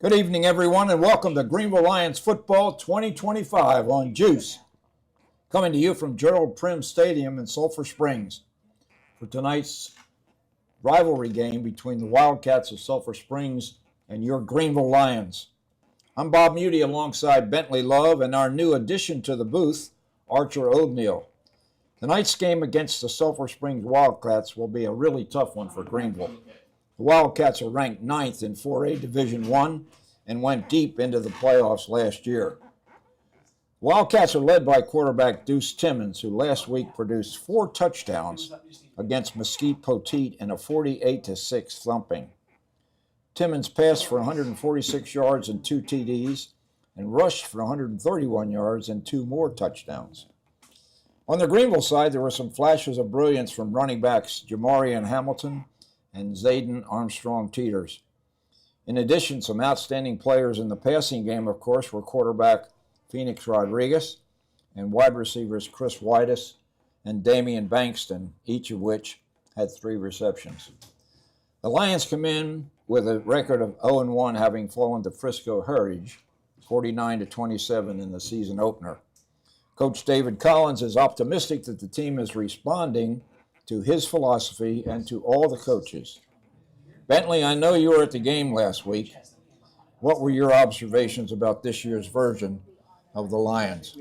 Good evening, everyone, and welcome to Greenville Lions Football 2025 on GEUS. Coming to you from Gerald Prim Stadium in Sulphur Springs for tonight's rivalry game between the Wildcats of Sulphur Springs and your Greenville Lions. I'm Bob Muty alongside Bentley Love and our new addition to the booth, Archer O'Neill. Tonight's game against the Sulphur Springs Wildcats will be a really tough one for Greenville. The Wildcats are ranked 9th in 4A Division I and went deep into the playoffs last year. The Wildcats are led by quarterback Deuce Timmons, who last week produced 4 touchdowns against Mesquite Poteet in a 48-6 thumping. Timmons passed for 146 yards and 2 TDs and rushed for 131 yards and 2 more touchdowns. On the Greenville side, there were some flashes of brilliance from running backs Jamarian Hamilton and Zayden Armstrong-Teeters. In addition, some outstanding players in the passing game, of course, were quarterback Phoenix Rodriguez and wide receivers Chris Whitus and Damian Bankston, each of which had 3 receptions. The Lions come in with a record of 0-1, having fallen to Frisco Heritage, 49-27 in the season opener. Coach David Collins is optimistic that the team is responding to his philosophy and to all the coaches. Bentley, I know you were at the game last week. What were your observations about this year's version of the Lions?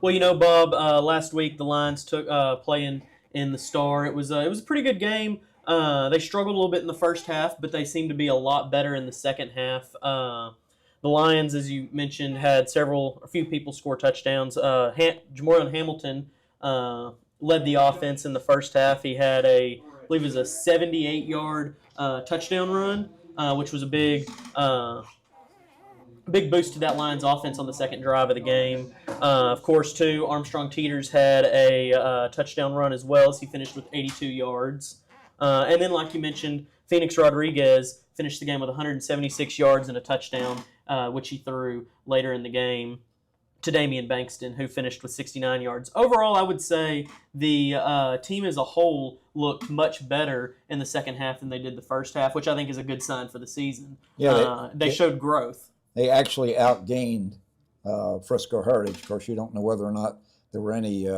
Well, you know, Bob, last week the Lions took playing in the Star. It was a pretty good game. They struggled a little bit in the first half, but they seemed to be a lot better in the second half. The Lions, as you mentioned, had a few people score touchdowns. Jamarian Hamilton led the offense in the first half. He had I believe it was a 78-yard touchdown run, which was a big boost to that Lions offense on the second drive of the game. Of course, too, Armstrong-Teeters had a touchdown run as well, as he finished with 82 yards. And then, like you mentioned, Phoenix Rodriguez finished the game with 176 yards and a touchdown, which he threw later in the game to Damian Bankston, who finished with 69 yards. Overall, I would say the team as a whole looked much better in the second half than they did the first half, which I think is a good sign for the season. Yeah, they showed growth. They actually outgained Frisco Heritage. Of course, you don't know whether or not there were any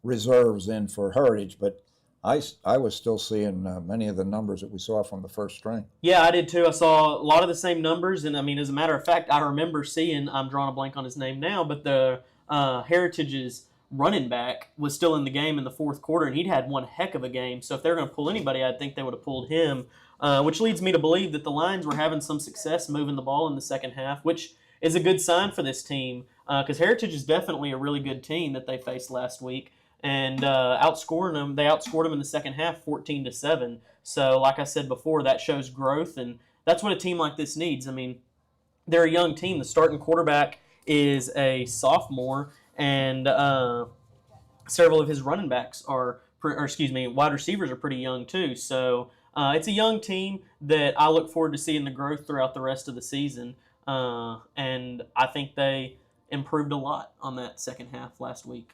reserves in for Heritage, but I was still seeing many of the numbers that we saw from the first string. Yeah, I did too. I saw a lot of the same numbers, and I mean, as a matter of fact, I remember seeing, I'm drawing a blank on his name now, but the Heritage's running back was still in the game in the fourth quarter, and he'd had one heck of a game. So if they were going to pull anybody, I think they would have pulled him, which leads me to believe that the Lions were having some success moving the ball in the second half, which is a good sign for this team, because Heritage is definitely a really good team that they faced last week. And they outscored them in the second half 14-7. So like I said before, that shows growth, and that's what a team like this needs. I mean, they're a young team. The starting quarterback is a sophomore, and several of his running backs wide receivers are pretty young too. So it's a young team that I look forward to seeing the growth throughout the rest of the season. And I think they improved a lot on that second half last week.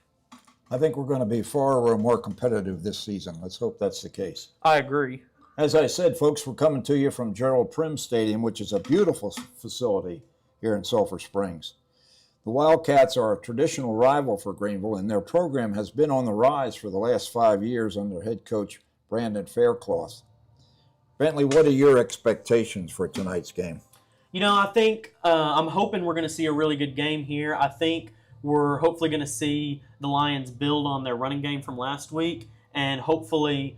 I think we're going to be far more competitive this season. Let's hope that's the case. I agree. As I said, folks, we're coming to you from Gerald Prim Stadium, which is a beautiful facility here in Sulphur Springs. The Wildcats are a traditional rival for Greenville, and their program has been on the rise for the last 5 years under head coach Brandon Faircloth. Bentley, what are your expectations for tonight's game? You know, I think I'm hoping we're going to see a really good game here. I think we're hopefully going to see the Lions build on their running game from last week and hopefully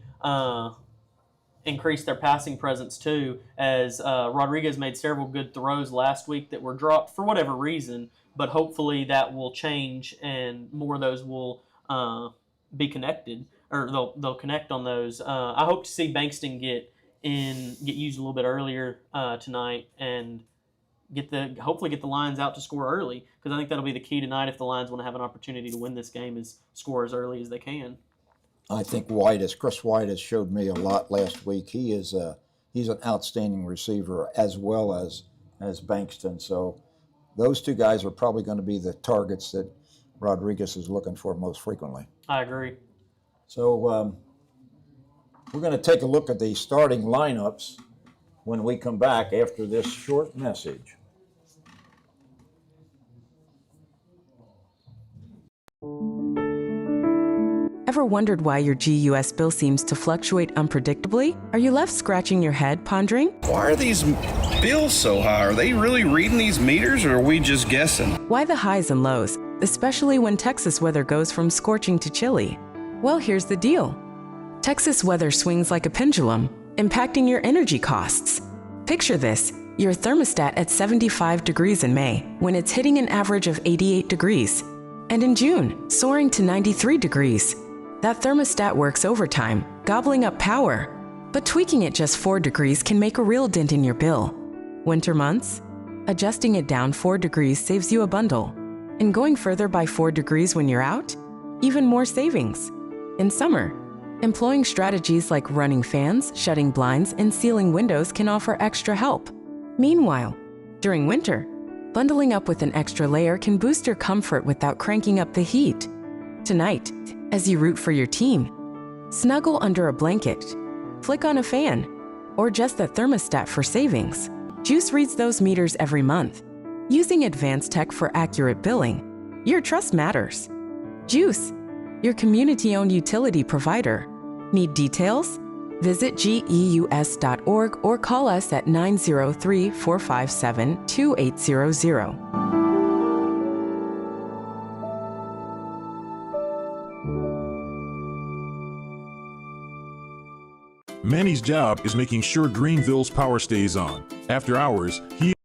increase their passing presence too, as Rodriguez made several good throws last week that were dropped for whatever reason, but hopefully that will change and more of those will be connected, or they'll connect on those. I hope to see Bankston get used a little bit earlier tonight and hopefully get the Lions out to score early, because I think that'll be the key tonight if the Lions want to have an opportunity to win this game, is score as early as they can. I think Chris Whitus showed me a lot last week. He's an outstanding receiver as well as Bankston. So those two guys are probably going to be the targets that Rodriguez is looking for most frequently. I agree. So we're going to take a look at the starting lineups when we come back after this short message. Ever wondered why your GEUS bill seems to fluctuate unpredictably? Are you left scratching your head pondering? Why are these bills so high? Are they really reading these meters, or are we just guessing? Why the highs and lows, especially when Texas weather goes from scorching to chilly? Well, here's the deal. Texas weather swings like a pendulum, impacting your energy costs. Picture this, your thermostat at 75 degrees in May, when it's hitting an average of 88 degrees. And in June, soaring to 93 degrees. That thermostat works overtime, gobbling up power. But tweaking it just 4 degrees can make a real dent in your bill. Winter months? Adjusting it down 4 degrees saves you a bundle. And going further by 4 degrees when you're out? Even more savings. In summer, employing strategies like running fans, shutting blinds, and sealing windows can offer extra help. Meanwhile, during winter, bundling up with an extra layer can boost your comfort without cranking up the heat. Tonight, as you root for your team, snuggle under a blanket, flick on a fan, or just the thermostat for savings. GEUS reads those meters every month. Using advanced tech for accurate billing, your trust matters. GEUS, your community-owned utility provider. Need details? Visit geus.org or call us at 903-457-2800. Manny's job is making sure Greenville's power stays on. After hours, he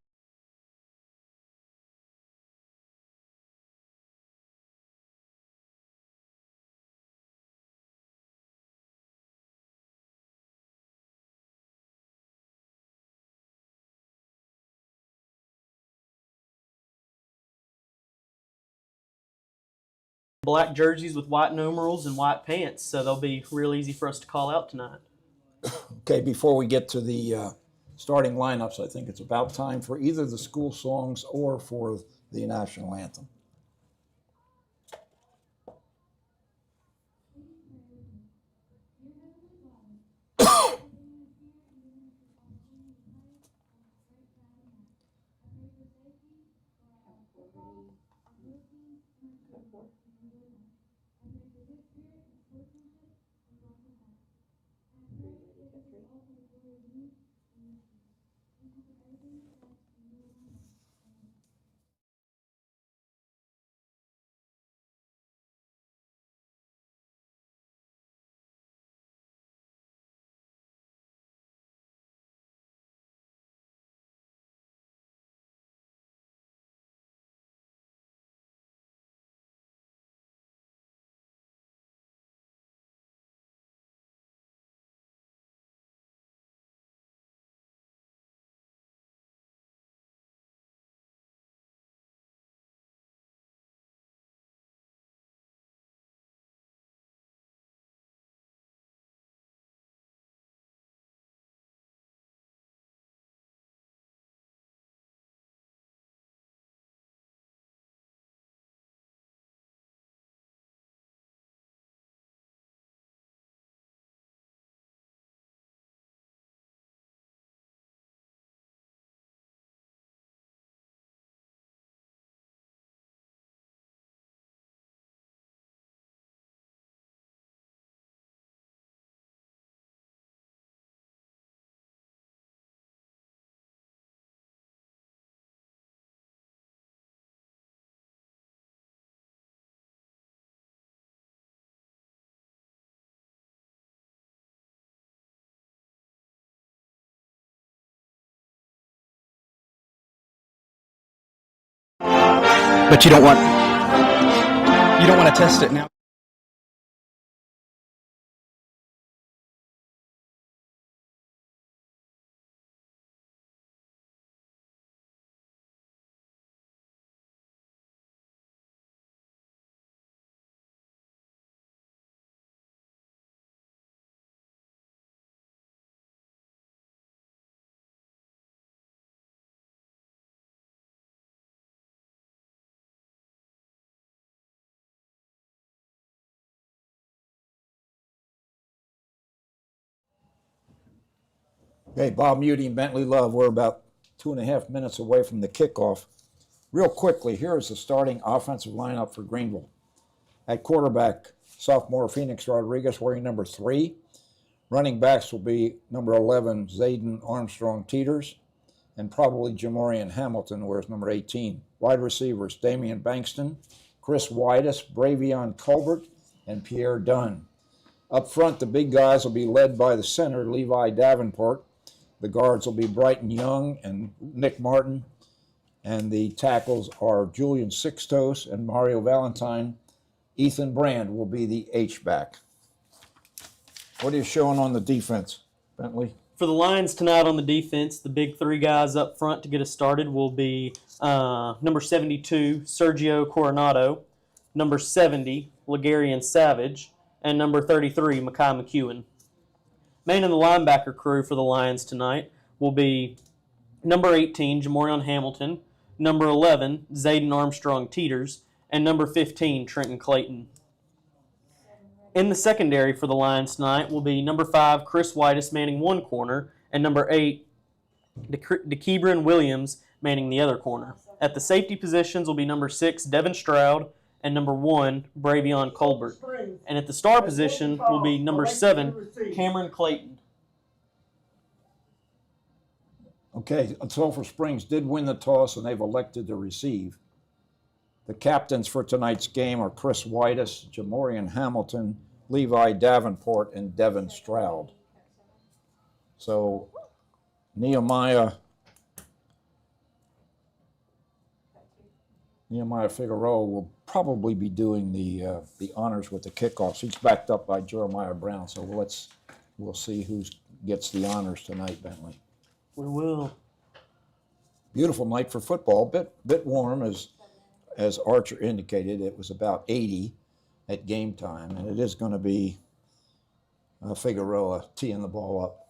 Black jerseys with white numerals and white pants, so they'll be real easy for us to call out tonight. Okay, before we get to the starting lineups, I think it's about time for either the school songs or for the national anthem. But you don't want to test it now. Okay, Bob Mutey and Bentley Love, we're about 2.5 minutes away from the kickoff. Real quickly, here is the starting offensive lineup for Greenville. At quarterback, sophomore Phoenix Rodriguez wearing number 3. Running backs will be number 11, Zayden Armstrong Teeters, and probably Jamorian Hamilton wears number 18. Wide receivers, Damian Bankston, Chris Whitus, Bravion Colbert, and Pierre Dunn. Up front, the big guys will be led by the center, Levi Davenport. The guards will be Brighton Young and Nick Martin. And the tackles are Julian Sixtos and Mario Valentine. Ethan Brand will be the H-back. What are you showing on the defense, Bentley? For the Lions tonight on the defense, the big 3 guys up front to get us started will be number 72, Sergio Coronado, number 70, Ligarian Savage, and number 33, Makai McEwen. Main in the linebacker crew for the Lions tonight will be number 18, Jamorion Hamilton, number 11, Zayden Armstrong Teeters, and number 15, Trenton Clayton. In the secondary for the Lions tonight will be number 5, Chris Whitus manning one corner, and number 8, DeKebron Williams manning the other corner. At the safety positions will be number 6, Devin Stroud, and number 1, Bravion Colbert. And at the star position will be number 7, Cameron Clayton. Okay, Sulphur Springs did win the toss, and they've elected to receive. The captains for tonight's game are Chris Whitus, Jamorian Hamilton, Levi Davenport, and Devin Stroud. So Nehemiah Figueroa will probably be doing the honors with the kickoffs. He's backed up by Jeremiah Brown, so we'll see who gets the honors tonight, Bentley. We will. Beautiful night for football. Bit warm, as Archer indicated. It was about 80 at game time, and it is going to be Figueroa teeing the ball up.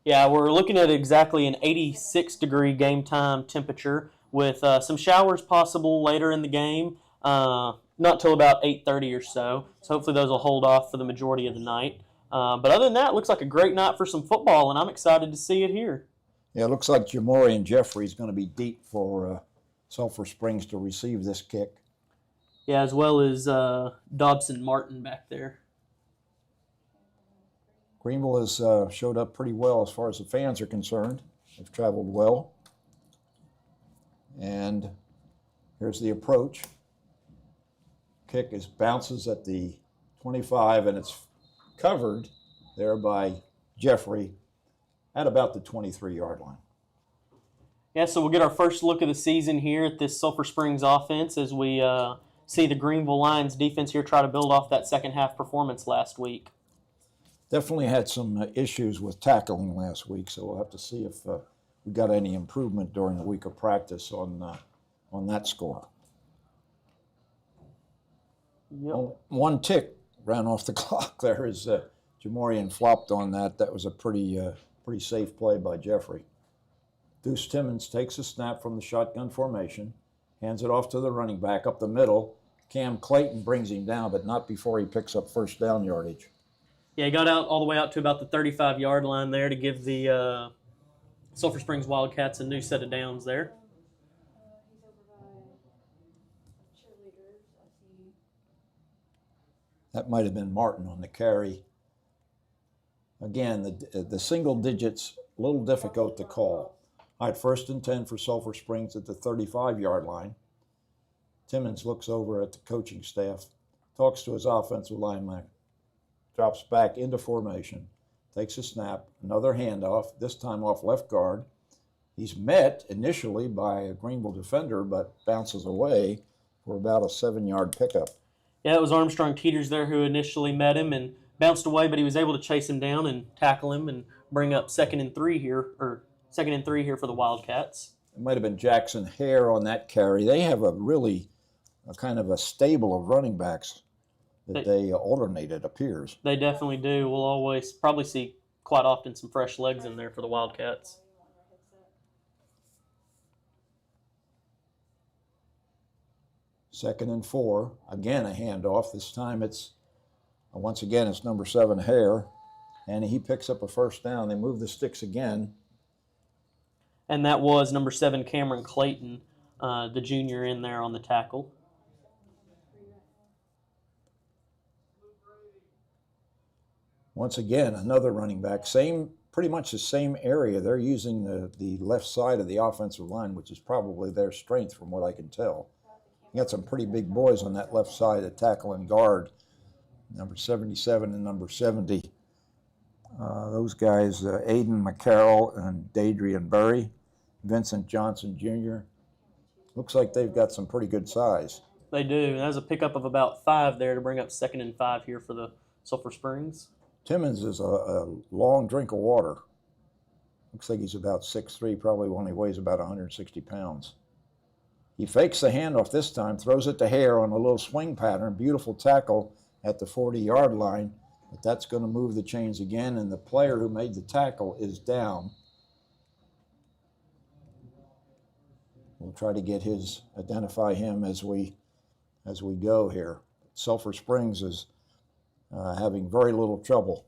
Yeah, we're looking at exactly an 86-degree game time temperature with some showers possible later in the game, not till about 8:30 or so. So hopefully those will hold off for the majority of the night. But other than that, it looks like a great night for some football, and I'm excited to see it here. Yeah, it looks like Jamorian Jeffrey is going to be deep for Sulphur Springs to receive this kick. Yeah, as well as Dobson Martin back there. Greenville has showed up pretty well as far as the fans are concerned. They've traveled well. And here's the approach. Kick bounces at the 25, and it's covered there by Jeffrey at about the 23-yard line. Yeah, so we'll get our first look of the season here at this Sulphur Springs offense as we see the Greenville Lions defense here try to build off that second half performance last week. Definitely had some issues with tackling last week, so we'll have to see if we got any improvement during the week of practice on that score. Yep. One tick ran off the clock there as Jamorian flopped on that. That was a pretty safe play by Jeffrey. Deuce Timmons takes a snap from the shotgun formation, hands it off to the running back up the middle. Cam Clayton brings him down, but not before he picks up first down yardage. Yeah, he got out all the way out to about the 35-yard line there to give the Sulphur Springs Wildcats a new set of downs there. That might have been Martin on the carry. Again, the single digits, a little difficult to call. All right, 1st and 10 for Sulphur Springs at the 35-yard line. Timmons looks over at the coaching staff, talks to his offensive lineman, drops back into formation, takes a snap, another handoff, this time off left guard. He's met initially by a Greenville defender, but bounces away for about a 7-yard pickup. Yeah, it was Armstrong Teeters there who initially met him and bounced away, but he was able to chase him down and tackle him and bring up 2nd and 3 here for the Wildcats. It might have been Jackson Hare on that carry. They have a kind of a stable of running backs that they alternate, it appears. They definitely do. We'll always probably see quite often some fresh legs in there for the Wildcats. Second and 4. Again, a handoff. This time it's number 7, Hare. and he picks up a first down. They move the sticks again. And that was number 7, Cameron Clayton, the junior in there on the tackle. Once again, another running back, pretty much the same area. They're using the left side of the offensive line, which is probably their strength from what I can tell. You got some pretty big boys on that left side, a tackle and guard, number 77 and number 70. Those guys, Aiden McCarroll and Dadrian Burry, Vincent Johnson Jr. Looks like they've got some pretty good size. They do. That was a pickup of about 5 there to bring up 2nd and 5 here for the Sulphur Springs. Timmons is a long drink of water. Looks like he's about 6'3", probably only weighs about 160 pounds. He fakes the handoff this time, throws it to Hare on a little swing pattern. Beautiful tackle at the 40-yard line, but that's going to move the chains again, and the player who made the tackle is down. We'll try to identify him as we go here. Sulphur Springs is having very little trouble.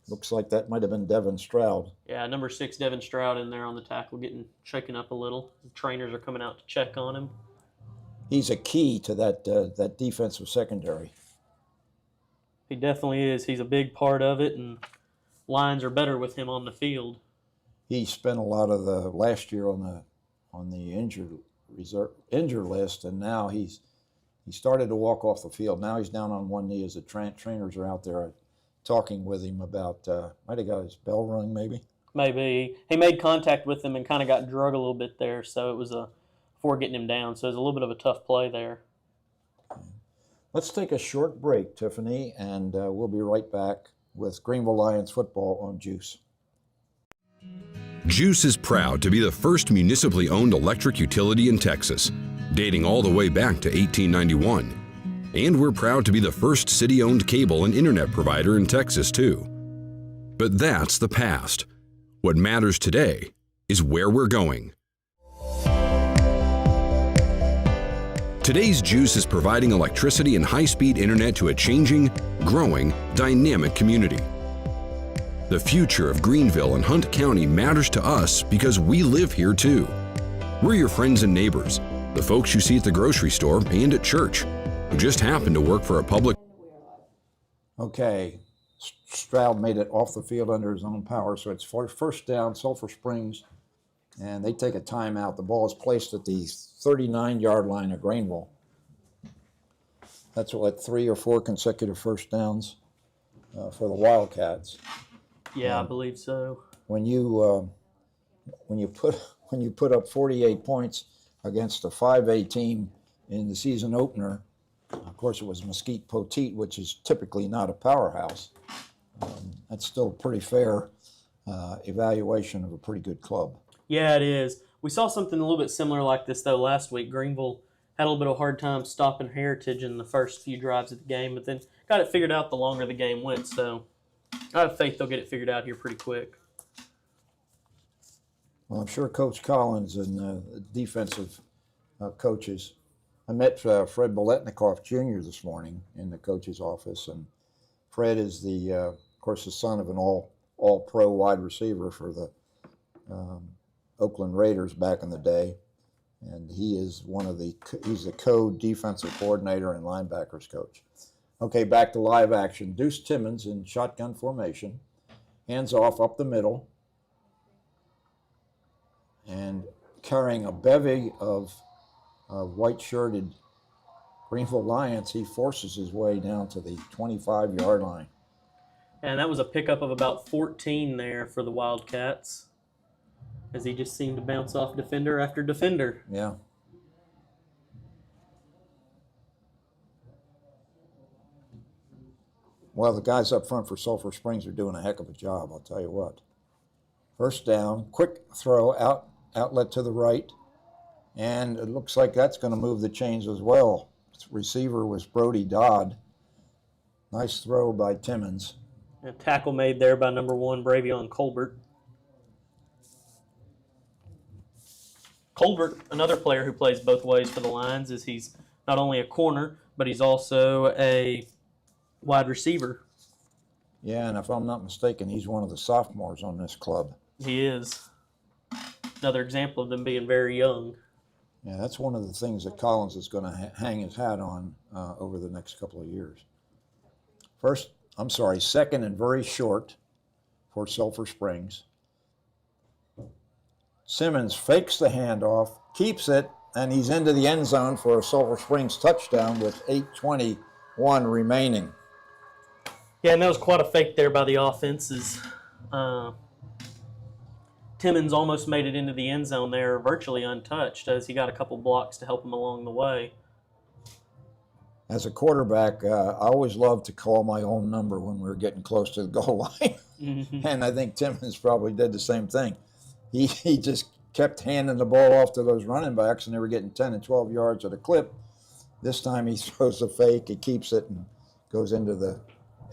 Looks like that might have been Devin Stroud. Yeah, number 6, Devin Stroud in there on the tackle, getting shaken up a little. The trainers are coming out to check on him. He's a key to that defensive secondary. He definitely is. He's a big part of it, and Lions are better with him on the field. He spent a lot of the last year on the injured list, and now he started to walk off the field. Now he's down on one knee as the trainers are out there talking with him about, might have got his bell rung maybe? Maybe. He made contact with him and kind of got drug a little bit there, so it was before getting him down. So it was a little bit of a tough play there. Let's take a short break, Tiffany, and we'll be right back with Greenville Lions football on GEUS. GEUS is proud to be the first municipally owned electric utility in Texas, dating all the way back to 1891. And we're proud to be the first city-owned cable and internet provider in Texas, too. But that's the past. What matters today is where we're going. Today's GEUS is providing electricity and high-speed internet to a changing, growing, dynamic community. The future of Greenville and Hunt County matters to us because we live here, too. We're your friends and neighbors, the folks you see at the grocery store and at church, who just happen to work for a public. Okay, Stroud made it off the field under his own power, so it's first down, Sulphur Springs, and they take a timeout. The ball is placed at the 39-yard line of Greenville. That's what, 3 or 4 consecutive first downs for the Wildcats. Yeah, I believe so. When you put up 48 points against a 5A team in the season opener, of course it was Mesquite Poteet, which is typically not a powerhouse. That's still a pretty fair evaluation of a pretty good club. Yeah, it is. We saw something a little bit similar like this, though, last week. Greenville had a little bit of a hard time stopping Heritage in the first few drives of the game, but then got it figured out the longer the game went, so I have faith they'll get it figured out here pretty quick. Well, I'm sure Coach Collins and the defensive coaches. I met Fred Boletnikoff Jr. this morning in the coach's office, and Fred is of course, the son of an all-pro wide receiver for the Oakland Raiders back in the day, and he's the co-defensive coordinator and linebackers coach. Okay, back to live action. Deuce Timmons in shotgun formation, hands off up the middle, and carrying a bevy of white-shirted Greenville Lions, he forces his way down to the 25-yard line. And that was a pickup of about 14 there for the Wildcats, as he just seemed to bounce off defender after defender. Yeah. Well, the guys up front for Sulphur Springs are doing a heck of a job, I'll tell you what. First down, quick throw, outlet to the right, and it looks like that's going to move the chains as well. Receiver was Brody Dodd. Nice throw by Timmons. A tackle made there by number 1, Bravion Colbert. Colbert, another player who plays both ways for the Lions, is he's not only a corner, but he's also a wide receiver. Yeah, and if I'm not mistaken, he's one of the sophomores on this club. He is. Another example of them being very young. Yeah, that's one of the things that Collins is going to hang his hat on over the next couple of years. Second and very short for Sulphur Springs. Timmons fakes the handoff, keeps it, and he's into the end zone for a Sulphur Springs touchdown with 8:21 remaining. Yeah, and that was quite a fake there by the offenses. Timmons almost made it into the end zone there virtually untouched as he got a couple blocks to help him along the way. As a quarterback, I always love to call my own number when we were getting close to the goal line. Mm-hmm. And I think Timmons probably did the same thing. He just kept handing the ball off to those running backs, and they were getting 10 and 12 yards at a clip. This time he throws a fake, he keeps it, and goes into the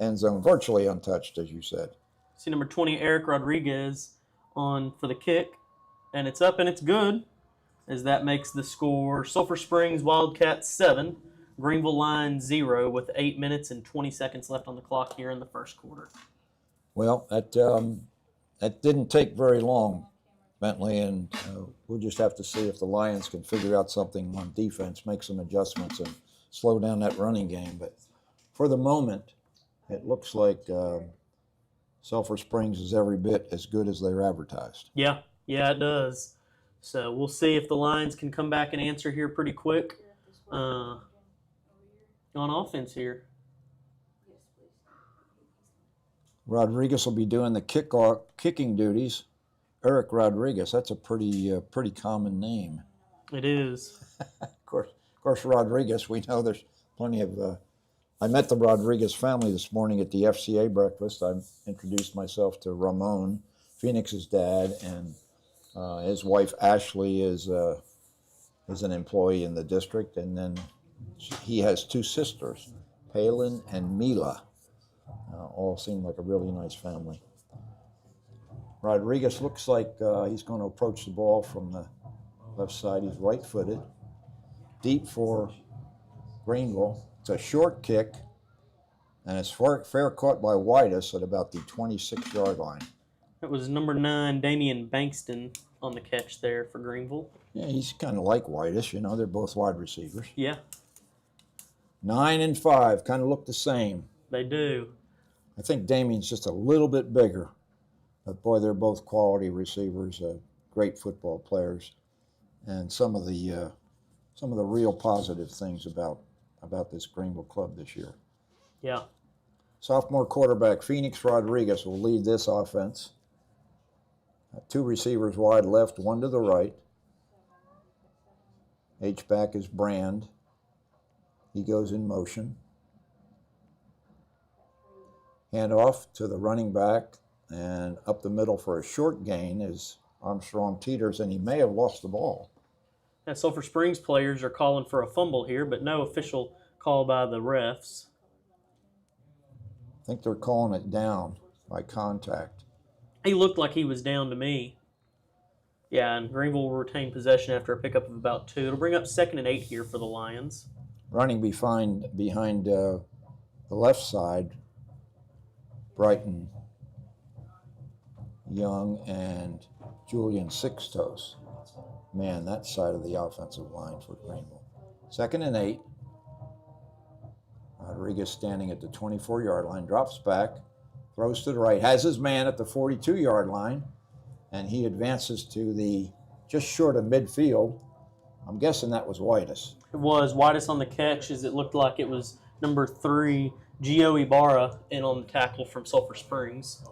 end zone virtually untouched, as you said. See number 20, Eric Rodriguez, on for the kick, and it's up and it's good, as that makes the score Sulphur Springs Wildcats 7, Greenville Lions 0, with 8 minutes and 20 seconds left on the clock here in the first quarter. Well, that didn't take very long, Bentley, and we'll just have to see if the Lions can figure out something on defense, make some adjustments, and slow down that running game. But for the moment, it looks like Sulphur Springs is every bit as good as they're advertised. Yeah, it does. So we'll see if the Lions can come back and answer here pretty quick on offense here. Rodriguez will be doing the kicking duties. Eric Rodriguez, that's a pretty common name. It is. Of course, Rodriguez, we know there's plenty of... I met the Rodriguez family this morning at the FCA breakfast. I introduced myself to Ramon, Phoenix's dad, and his wife Ashley is an employee in the district, and then he has two sisters, Palin and Mila. All seem like a really nice family. Rodriguez looks like he's going to approach the ball from the left side. He's right-footed, deep for Greenville. It's a short kick, and it's fair caught by Whitus at about the 26-yard line. That was number 9, Damian Bankston, on the catch there for Greenville. Yeah, he's kind of like Whitus. You know, they're both wide receivers. Yeah. 9 and 5 kind of look the same. They do. I think Damian's just a little bit bigger. But, boy, they're both quality receivers, great football players, and some of the real positive things about this Greenville club this year. Yeah. Sophomore quarterback Phoenix Rodriguez will lead this offense. 2 receivers wide left, 1 to the right. H-back is Brand. He goes in motion. Hand off to the running back, and up the middle for a short gain is Armstrong Teeters, and he may have lost the ball. Now, Sulphur Springs players are calling for a fumble here, but no official call by the refs. I think they're calling it down by contact. He looked like he was down to me. Yeah, and Greenville will retain possession after a pickup of about 2. It'll bring up 2nd and 8 here for the Lions. Running behind the left side, Brighton Young and Julian Sixtos. Man, that side of the offensive line for Greenville. 2nd and 8. Rodriguez standing at the 24-yard line, drops back, throws to the right, has his man at the 42-yard line, and he advances to the just short of midfield. I'm guessing that was Whitus. It was Whitus on the catch, as it looked like it was number 3, Gio Ibarra, in on the tackle from Sulphur Springs.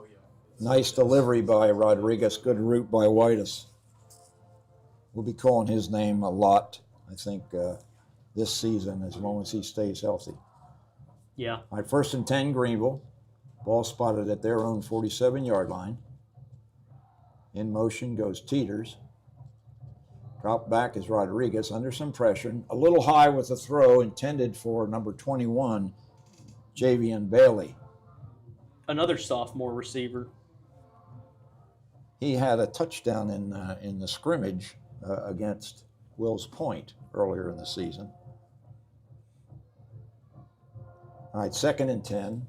Nice delivery by Rodriguez, good route by Whitus. We'll be calling his name a lot, I think, this season, as long as he stays healthy. Yeah. All right, 1st and 10, Greenville. Ball spotted at their own 47-yard line. In motion goes Teeters. Drop back is Rodriguez under some pressure. A little high with the throw intended for number 21, Javian Bailey. Another sophomore receiver. He had a touchdown in the scrimmage against Wills Point earlier in the season. All right, 2nd and 10.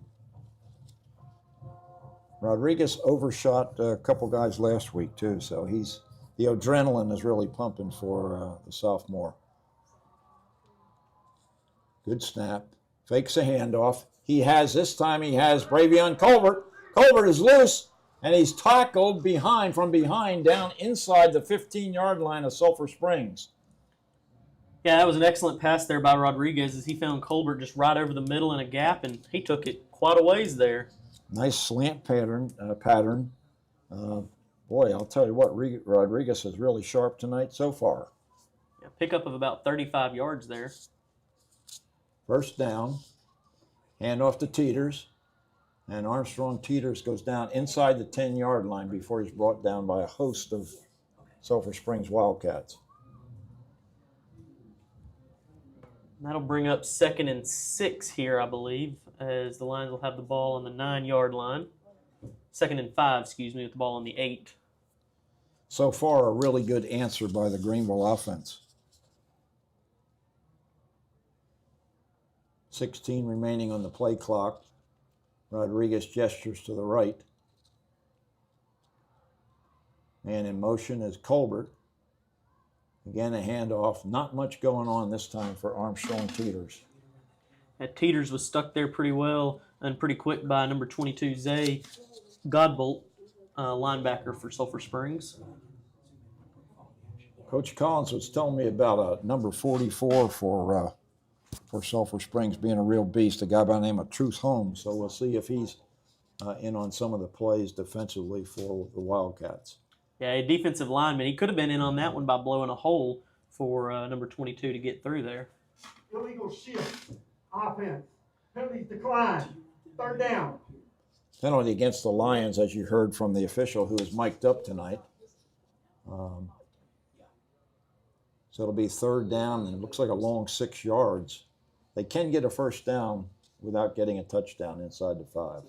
Rodriguez overshot a couple guys last week too, so the adrenaline is really pumping for the sophomore. Good snap. Fakes a handoff. This time he has Bravion Colbert. Colbert is loose, and he's tackled from behind down inside the 15-yard line of Sulphur Springs. Yeah, that was an excellent pass there by Rodriguez as he found Colbert just right over the middle in a gap, and he took it quite a ways there. Nice slant pattern. Boy, I'll tell you what, Rodriguez is really sharp tonight so far. Yeah, pickup of about 35 yards there. First down, handoff to Teeters, and Armstrong Teeters goes down inside the 10-yard line before he's brought down by a host of Sulphur Springs Wildcats. That'll bring up 2nd and 6 here, I believe, as the Lions will have the ball on the 9-yard line. 2nd and 5, with the ball on the 8. So far, a really good answer by the Greenville offense. 16 remaining on the play clock. Rodriguez gestures to the right. Man in motion is Colbert. Again, a handoff. Not much going on this time for Armstrong Teeters. Teeters was stuck there pretty well and pretty quick by number 22, Zay Godbolt, linebacker for Sulphur Springs. Coach Collins was telling me about a number 44 for Sulphur Springs being a real beast, a guy by the name of Truth Holmes. So we'll see if he's in on some of the plays defensively for the Wildcats. Yeah, a defensive lineman. He could have been in on that one by blowing a hole for number 22 to get through there. Illegal shift, offense, penalties decline, 3rd down. Penalty against the Lions, as you heard from the official who is mic'd up tonight. So it'll be 3rd down, and it looks like a long 6 yards. They can get a first down without getting a touchdown inside the 5.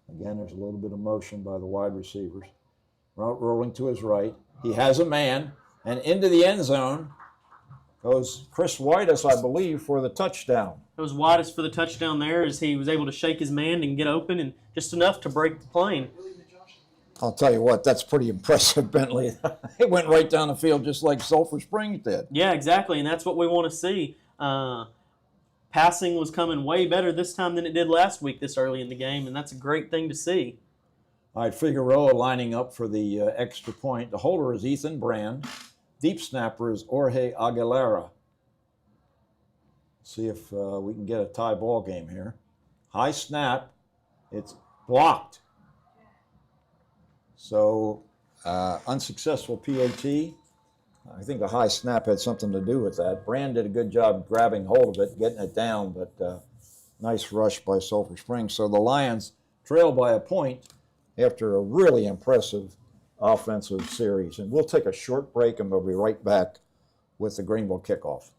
Again, there's a little bit of motion by the wide receivers. Route rolling to his right. He has a man, and into the end zone goes Chris Whitus, I believe, for the touchdown. It was Whitus for the touchdown there as he was able to shake his man and get open, and just enough to break the plane. I'll tell you what, that's pretty impressive, Bentley. It went right down the field just like Sulphur Springs did. Yeah, exactly, and that's what we want to see. Passing was coming way better this time than it did last week this early in the game, and that's a great thing to see. All right, Figueroa lining up for the extra point. The holder is Ethan Brand. Deep snapper is Jorge Aguilera. See if we can get a tie ball game here. High snap. It's blocked. So unsuccessful PAT. I think the high snap had something to do with that. Brand did a good job grabbing hold of it, getting it down, but nice rush by Sulphur Springs. So the Lions trail by a point after a really impressive offensive series. And we'll take a short break and we'll be right back with the Greenville Kickoff.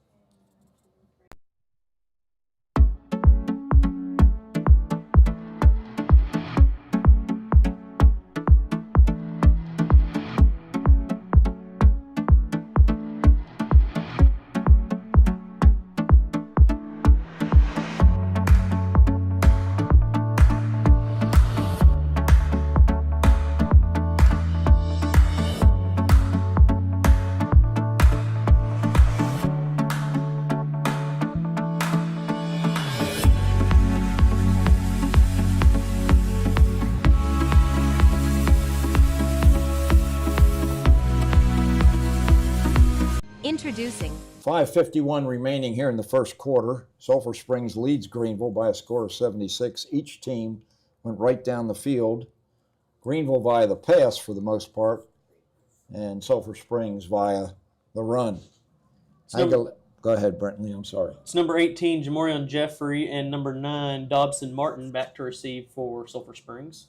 Introducing 5:51 remaining here in the first quarter. Sulphur Springs leads Greenville by a score of 76. Each team went right down the field. Greenville via the pass for the most part, and Sulphur Springs via the run. Go ahead, Brentley, I'm sorry. It's number 18, Jamorion Jeffrey, and number 9, Dobson Martin back to receive for Sulphur Springs.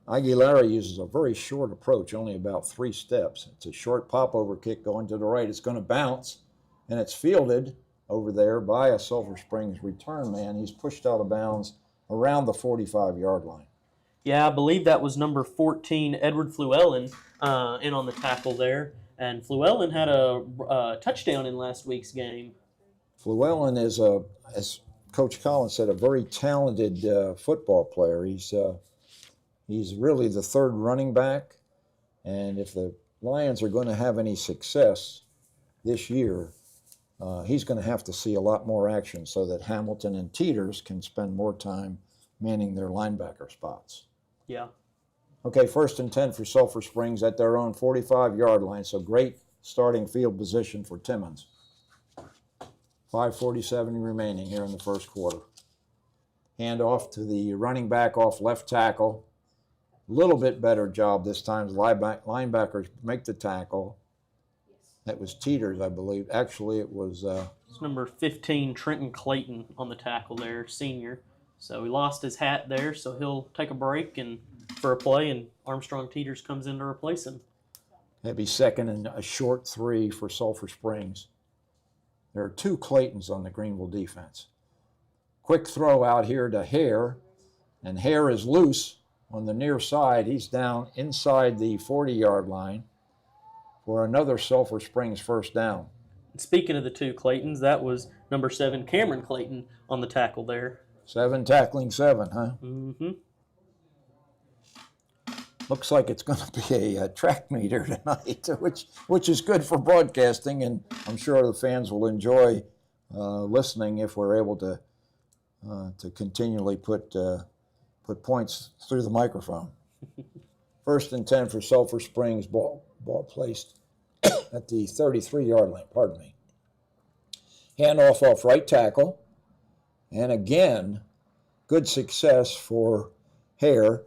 Aguilera uses a very short approach, only about 3 steps. It's a short pop-over kick going to the right. It's going to bounce, and it's fielded over there by a Sulphur Springs return man. He's pushed out of bounds around the 45-yard line. Yeah, I believe that was number 14, Edward Fluellen, in on the tackle there. And Fluellen had a touchdown in last week's game. Fluellen is Coach Collins said, a very talented football player. He's really the third running back, and if the Lions are going to have any success this year, he's going to have to see a lot more action so that Hamilton and Teeters can spend more time manning their linebacker spots. Yeah. Okay, 1st and 10 for Sulphur Springs at their own 45-yard line, so great starting field position for Timmons. 5:47 remaining here in the first quarter. Hand off to the running back off left tackle. A little bit better job this time. Linebackers make the tackle. That was Teeters, I believe. Actually, it was... It's number 15, Trenton Clayton, on the tackle there, senior. So he lost his hat there, so he'll take a break and for a play, and Armstrong Teeters comes in to replace him. That'd be 2nd and a short 3 for Sulphur Springs. There are 2 Claytons on the Greenville defense. Quick throw out here to Hare, and Hare is loose on the near side. He's down inside the 40-yard line for another Sulphur Springs first down. Speaking of the 2 Claytons, that was number 7, Cameron Clayton, on the tackle there. 7 tackling 7, huh? Mm-hmm. Looks like it's going to be a track meter tonight, which is good for broadcasting, and I'm sure the fans will enjoy listening if we're able to continually put points through the microphone. 1st and 10 for Sulphur Springs, ball placed at the 33-yard line, pardon me. Handoff off right tackle, and again, good success for Hare.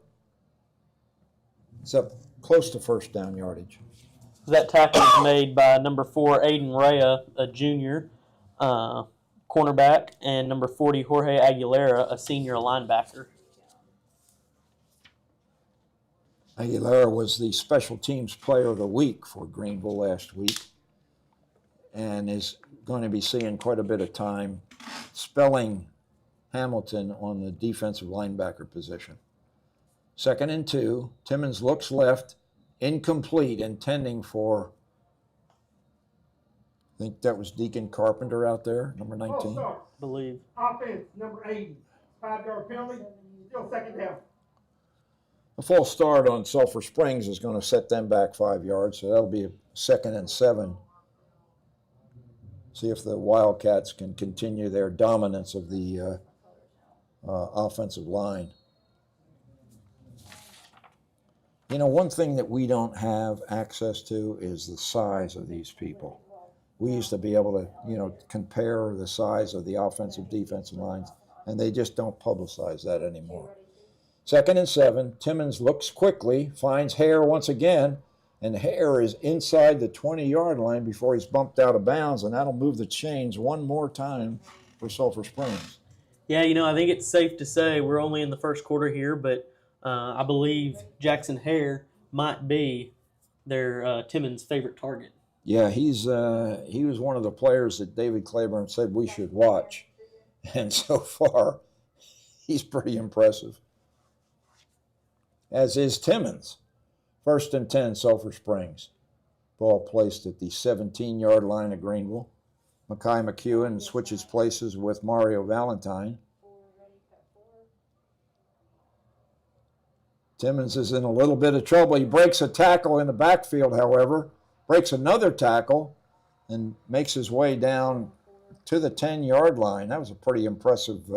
It's up close to first down yardage. That tackle was made by number 4, Aiden Rea, a junior cornerback, and number 40, Jorge Aguilera, a senior linebacker. Aguilera was the special teams player of the week for Greenville last week and is going to be seeing quite a bit of time spelling Hamilton on the defensive linebacker position. 2nd and 2. Timmons looks left, incomplete, intending for, I think that was Deacon Carpenter out there, number 19. I believe. Offense, number 80. 5-yard penalty, still 2nd down. A false start on Sulphur Springs is going to set them back 5 yards, so that'll be a 2nd and 7. See if the Wildcats can continue their dominance of the offensive line. You know, one thing that we don't have access to is the size of these people. We used to be able to, compare the size of the offensive, defensive lines, and they just don't publicize that anymore. 2nd and 7. Timmons looks quickly, finds Hare once again, and Hare is inside the 20-yard line before he's bumped out of bounds, and that'll move the chains one more time for Sulphur Springs. Yeah, I think it's safe to say we're only in the first quarter here, but I believe Jackson Hare might be their Timmons' favorite target. Yeah, he was one of the players that David Claiborne said we should watch, and so far he's pretty impressive. As is Timmons. 1st and 10, Sulphur Springs. Ball placed at the 17-yard line of Greenville. Mackay McEwen switches places with Mario Valentine. Timmons is in a little bit of trouble. He breaks a tackle in the backfield, however, breaks another tackle, and makes his way down to the 10-yard line. That was a pretty impressive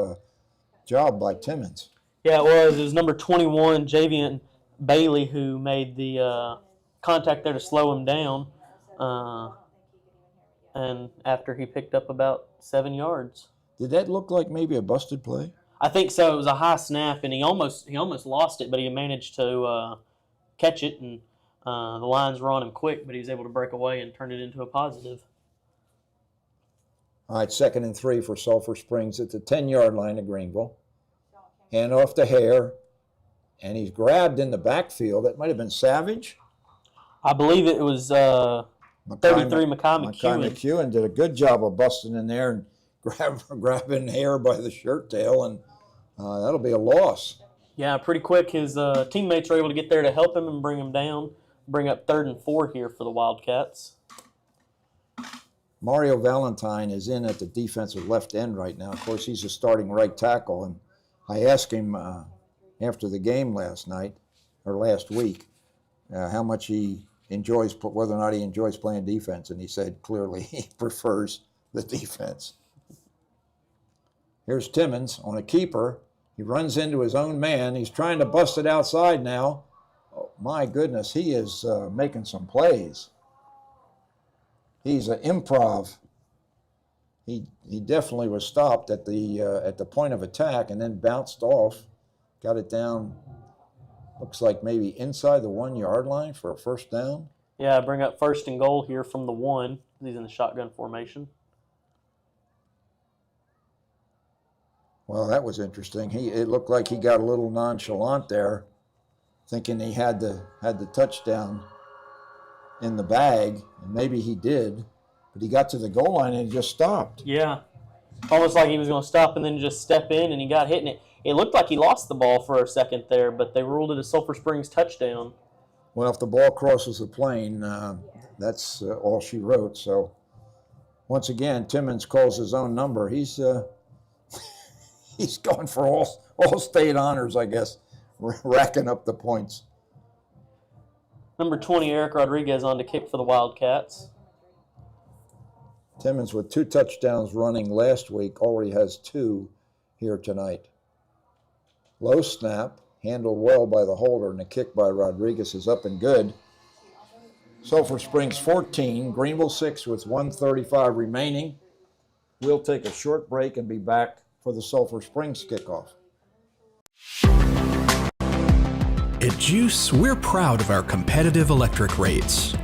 job by Timmons. Yeah, it was. It was number 21, Javian Bailey, who made the contact there to slow him down. And after he picked up about 7 yards. Did that look like maybe a busted play? I think so. It was a high snap, and he almost lost it, but he managed to catch it, and the Lions were on him quick, but he was able to break away and turn it into a positive. All right, 2nd and 3 for Sulphur Springs at the 10-yard line of Greenville. Hand off to Hare, and he's grabbed in the backfield. That might have been Savage. I believe it was 33 Mackay McEwen did a good job of busting in there and grabbing Hare by the shirt tail, and that'll be a loss. Yeah, pretty quick. His teammates were able to get there to help him and bring him down, bring up 3rd and 4 here for the Wildcats. Mario Valentine is in at the defensive left end right now. Of course, he's a starting right tackle, and I asked him after the game last week, how much he enjoys, whether or not he enjoys playing defense, and he said clearly he prefers the defense. Here's Timmons on a keeper. He runs into his own man. He's trying to bust it outside now. Oh, my goodness, he is making some plays. He's an improv. He definitely was stopped at the point of attack and then bounced off, got it down. Looks like maybe inside the 1 yard line for a first down. Yeah, bring up 1st and goal here from the 1. He's in the shotgun formation. Well, that was interesting. It looked like he got a little nonchalant there, thinking he had the touchdown in the bag, and maybe he did, but he got to the goal line and just stopped. Yeah, almost like he was going to stop and then just step in, and he got hit, and it looked like he lost the ball for a second there, but they ruled it a Sulphur Springs touchdown. Well, if the ball crosses the plane, that's all she wrote. So once again, Timmons calls his own number. He's he's going for all state honors, I guess, racking up the points. Number 20, Eric Rodriguez on to kick for the Wildcats. Timmons with 2 touchdowns running last week, already has 2 here tonight. Low snap, handled well by the holder, and the kick by Rodriguez is up and good. Sulphur Springs 14, Greenville 6 with 1:35 remaining. We'll take a short break and be back for the Sulphur Springs kickoff. At GEUS, we're proud of our competitive electric rates.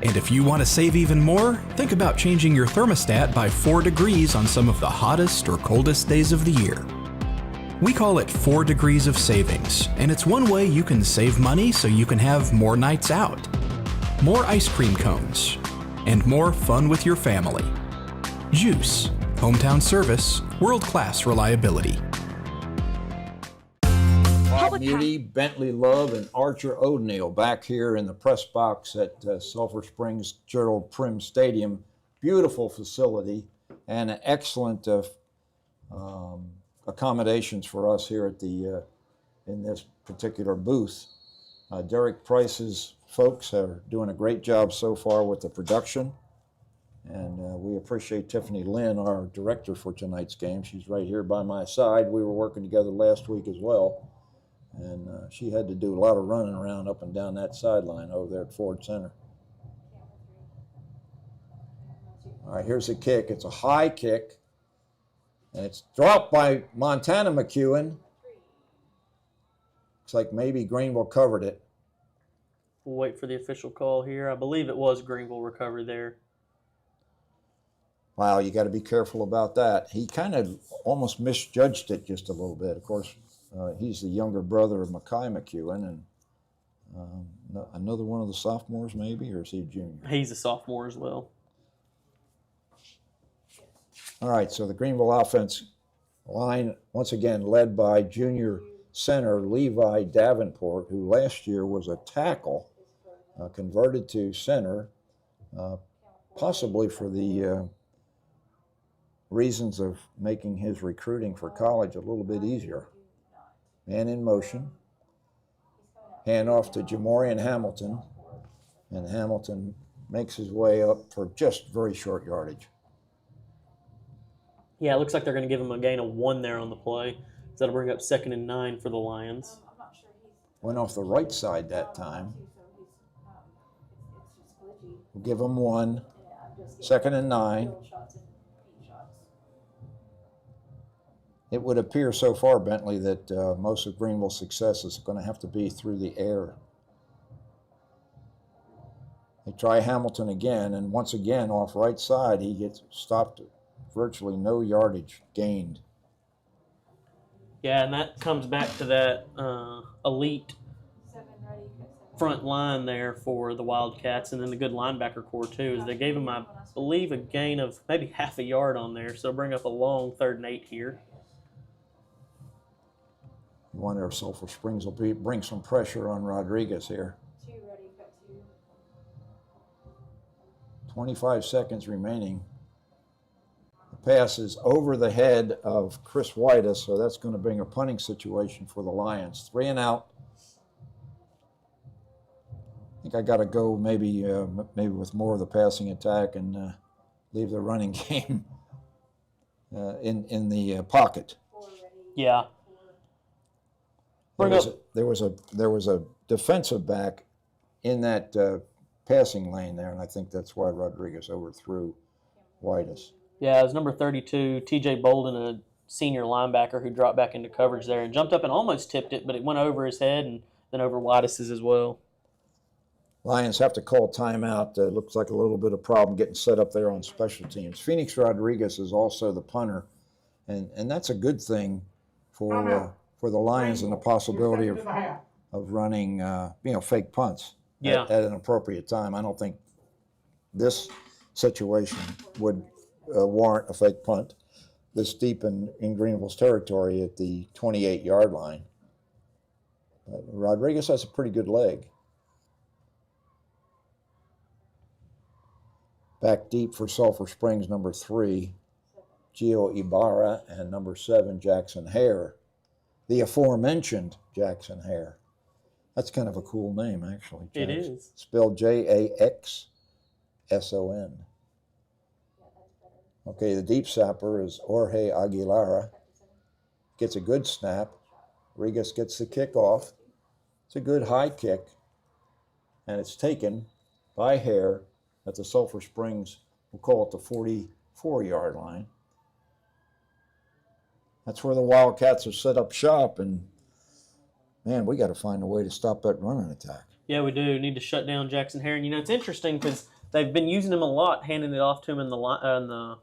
And if you want to save even more, think about changing your thermostat by 4 degrees on some of the hottest or coldest days of the year. We call it 4 degrees of savings, and it's one way you can save money so you can have more nights out, more ice cream cones, and more fun with your family. GEUS, hometown service, world-class reliability. Bob Muty, Bentley Love, and Archer O'Neill back here in the press box at Sulphur Springs Gerald Prim Stadium. Beautiful facility and excellent accommodations for us here at the in this particular booth. Derek Price's folks are doing a great job so far with the production, and we appreciate Tiffany Lynn, our director for tonight's game. She's right here by my side. We were working together last week as well, and she had to do a lot of running around up and down that sideline over there at Ford Center. All right, here's a kick. It's a high kick, and it's dropped by Montana McEwen. Looks like maybe Greenville covered it. We'll wait for the official call here. I believe it was Greenville recovery there. Wow, you got to be careful about that. He kind of almost misjudged it just a little bit. Of course, he's the younger brother of Mackay McEwen, and another one of the sophomores maybe, or is he a junior? He's a sophomore as well. All right, so the Greenville offense line, once again, led by junior center Levi Davenport, who last year was a tackle, converted to center, possibly for the reasons of making his recruiting for college a little bit easier. Man in motion. Hand off to Jamorian Hamilton, and Hamilton makes his way up for just very short yardage. Yeah, it looks like they're going to give him a gain of 1 there on the play. So that'll bring up 2nd and 9 for the Lions. Went off the right side that time. We'll give him 1. 2nd and 9. It would appear so far, Bentley, that most of Greenville's success is going to have to be through the air. They try Hamilton again, and once again, off right side, he gets stopped. Virtually no yardage gained. Yeah, and that comes back to that elite front line there for the Wildcats, and then the good linebacker core too. Is they gave him, I believe, a gain of maybe half a yard on there, so bring up a long 3rd and 8 here. You wonder if Sulphur Springs will bring some pressure on Rodriguez here. 25 seconds remaining. passes over the head of Chris Whitus, so that's going to bring a punting situation for the Lions. 3 and out. I think I got to go maybe with more of the passing attack and leave the running game in the pocket. Yeah. There was a defensive back in that passing lane there, and I think that's why Rodriguez overthrew Whitus. Yeah, it was number 32, T.J. Bolden, a senior linebacker who dropped back into coverage there and jumped up and almost tipped it, but it went over his head and then over Whitus's as well. Lions have to call timeout. Looks like a little bit of problem getting set up there on special teams. Phoenix Rodriguez is also the punter, and that's a good thing for the Lions and the possibility of running fake punts at an appropriate time. I don't think this situation would warrant a fake punt this deep in Greenville's territory at the 28-yard line. But Rodriguez has a pretty good leg. Back deep for Sulphur Springs, number 3, Gio Ibarra, and number 7, Jackson Hare. The aforementioned Jackson Hare. That's kind of a cool name, actually. It is. Spelled Jackson. Okay, the deep sapper is Jorge Aguilera. Gets a good snap. Rodriguez gets the kickoff. It's a good high kick. And it's taken by Hare at the Sulphur Springs, we'll call it the 44-yard line. That's where the Wildcats are set up shop, and man, we got to find a way to stop that running attack. Yeah, we do. Need to shut down Jackson Hare. And, it's interesting because they've been using him a lot, handing it off to him in the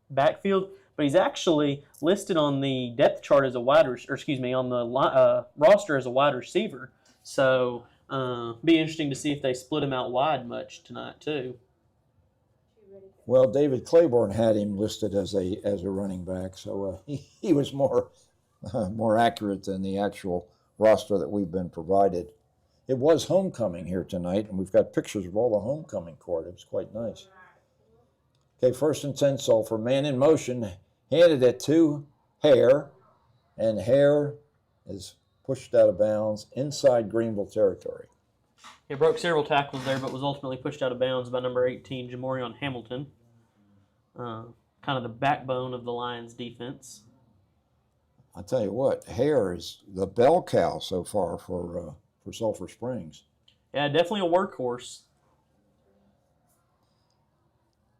backfield, but he's actually listed on the depth chart as a on the roster as a wide receiver. So be interesting to see if they split him out wide much tonight too. Well, David Claiborne had him listed as a running back, so he was more accurate than the actual roster that we've been provided. It was homecoming here tonight, and we've got pictures of all the homecoming court. It was quite nice. Okay, 1st and 10 Sulphur. Man in motion, handed it to Hare, and Hare is pushed out of bounds inside Greenville territory. He broke several tackles there, but was ultimately pushed out of bounds by number 18, Jamorion Hamilton. Kind of the backbone of the Lions' defense. I'll tell you what, Hare is the bell cow so far for Sulphur Springs. Yeah, definitely a workhorse.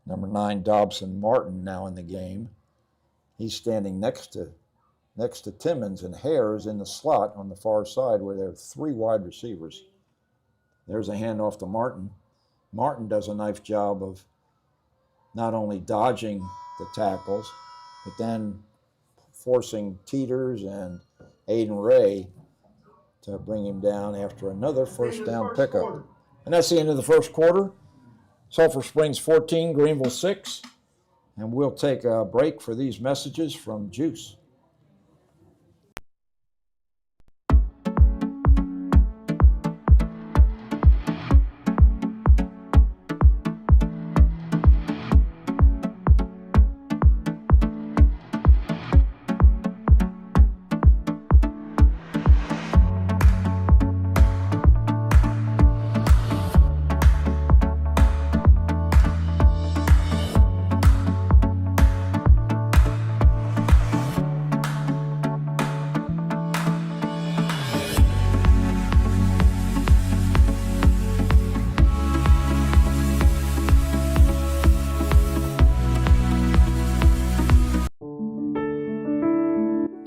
Number 9, Dobson Martin, now in the game. He's standing next to Timmons, and Hare is in the slot on the far side where there are 3 wide receivers. There's a handoff to Martin. Martin does a nice job of not only dodging the tackles, but then forcing Teeters and Aiden Ray to bring him down after another first down pickup. And that's the end of the first quarter. Sulphur Springs 14, Greenville 6. And we'll take a break for these messages from GEUS.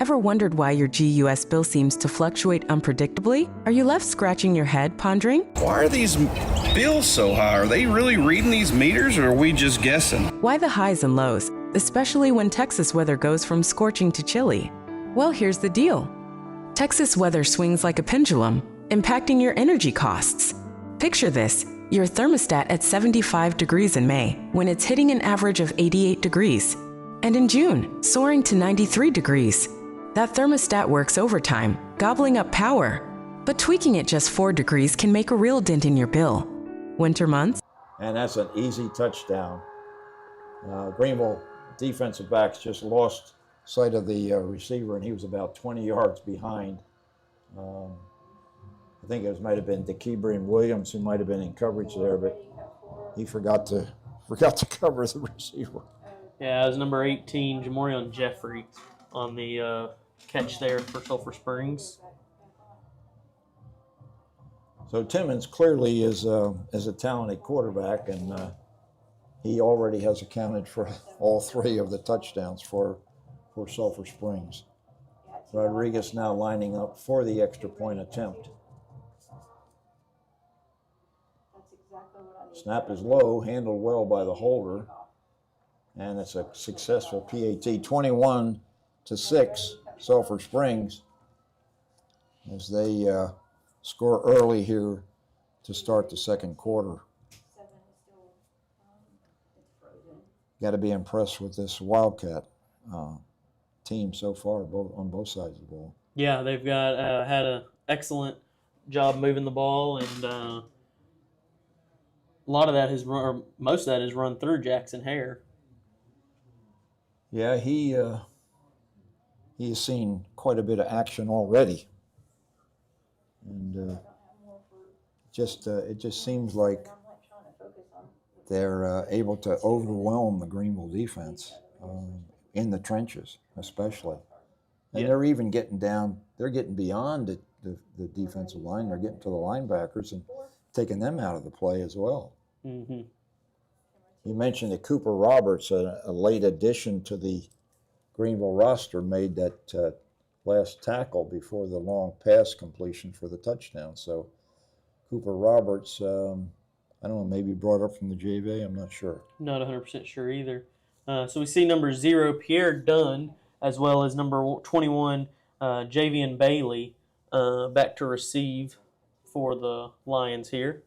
Ever wondered why your GEUS bill seems to fluctuate unpredictably? Are you left scratching your head, pondering? Why are these bills so high? Are they really reading these meters, or are we just guessing? Why the highs and lows, especially when Texas weather goes from scorching to chilly? Well, here's the deal. Texas weather swings like a pendulum, impacting your energy costs. Picture this, your thermostat at 75 degrees in May, when it's hitting an average of 88 degrees. And in June, soaring to 93 degrees. That thermostat works overtime, gobbling up power. But tweaking it just 4 degrees can make a real dent in your bill. Winter months? And that's an easy touchdown. Greenville defensive backs just lost sight of the receiver, and he was about 20 yards behind. I think it might have been DeKeeber and Williams who might have been in coverage there, but he forgot to cover the receiver. Yeah, it was number 18, Jamorion Jeffrey, on the catch there for Sulphur Springs. So Timmons clearly is a talented quarterback, and he already has accounted for all 3 of the touchdowns for Sulphur Springs. Rodriguez now lining up for the extra point attempt. Snap is low, handled well by the holder, and it's a successful PAT. 21-6, Sulphur Springs, as they score early here to start the second quarter. Got to be impressed with this Wildcat team so far, on both sides of the ball. Yeah, they've got had an excellent job moving the ball, and a lot of that has run, or most of that is run through Jackson Hare. Yeah, he's seen quite a bit of action already, and it just seems like they're able to overwhelm the Greenville defense in the trenches, especially. And they're even getting down. They're getting beyond the defensive line. They're getting to the linebackers and taking them out of the play as well. Mm-hmm. You mentioned that Cooper Roberts, a late addition to the Greenville roster, made that last tackle before the long pass completion for the touchdown. So Cooper Roberts, I don't know, maybe brought up from the JV, I'm not sure. Not 100% sure either. So we see number 0, Pierre Dunn, as well as number 21, Javian Bailey, back to receive for the Lions here.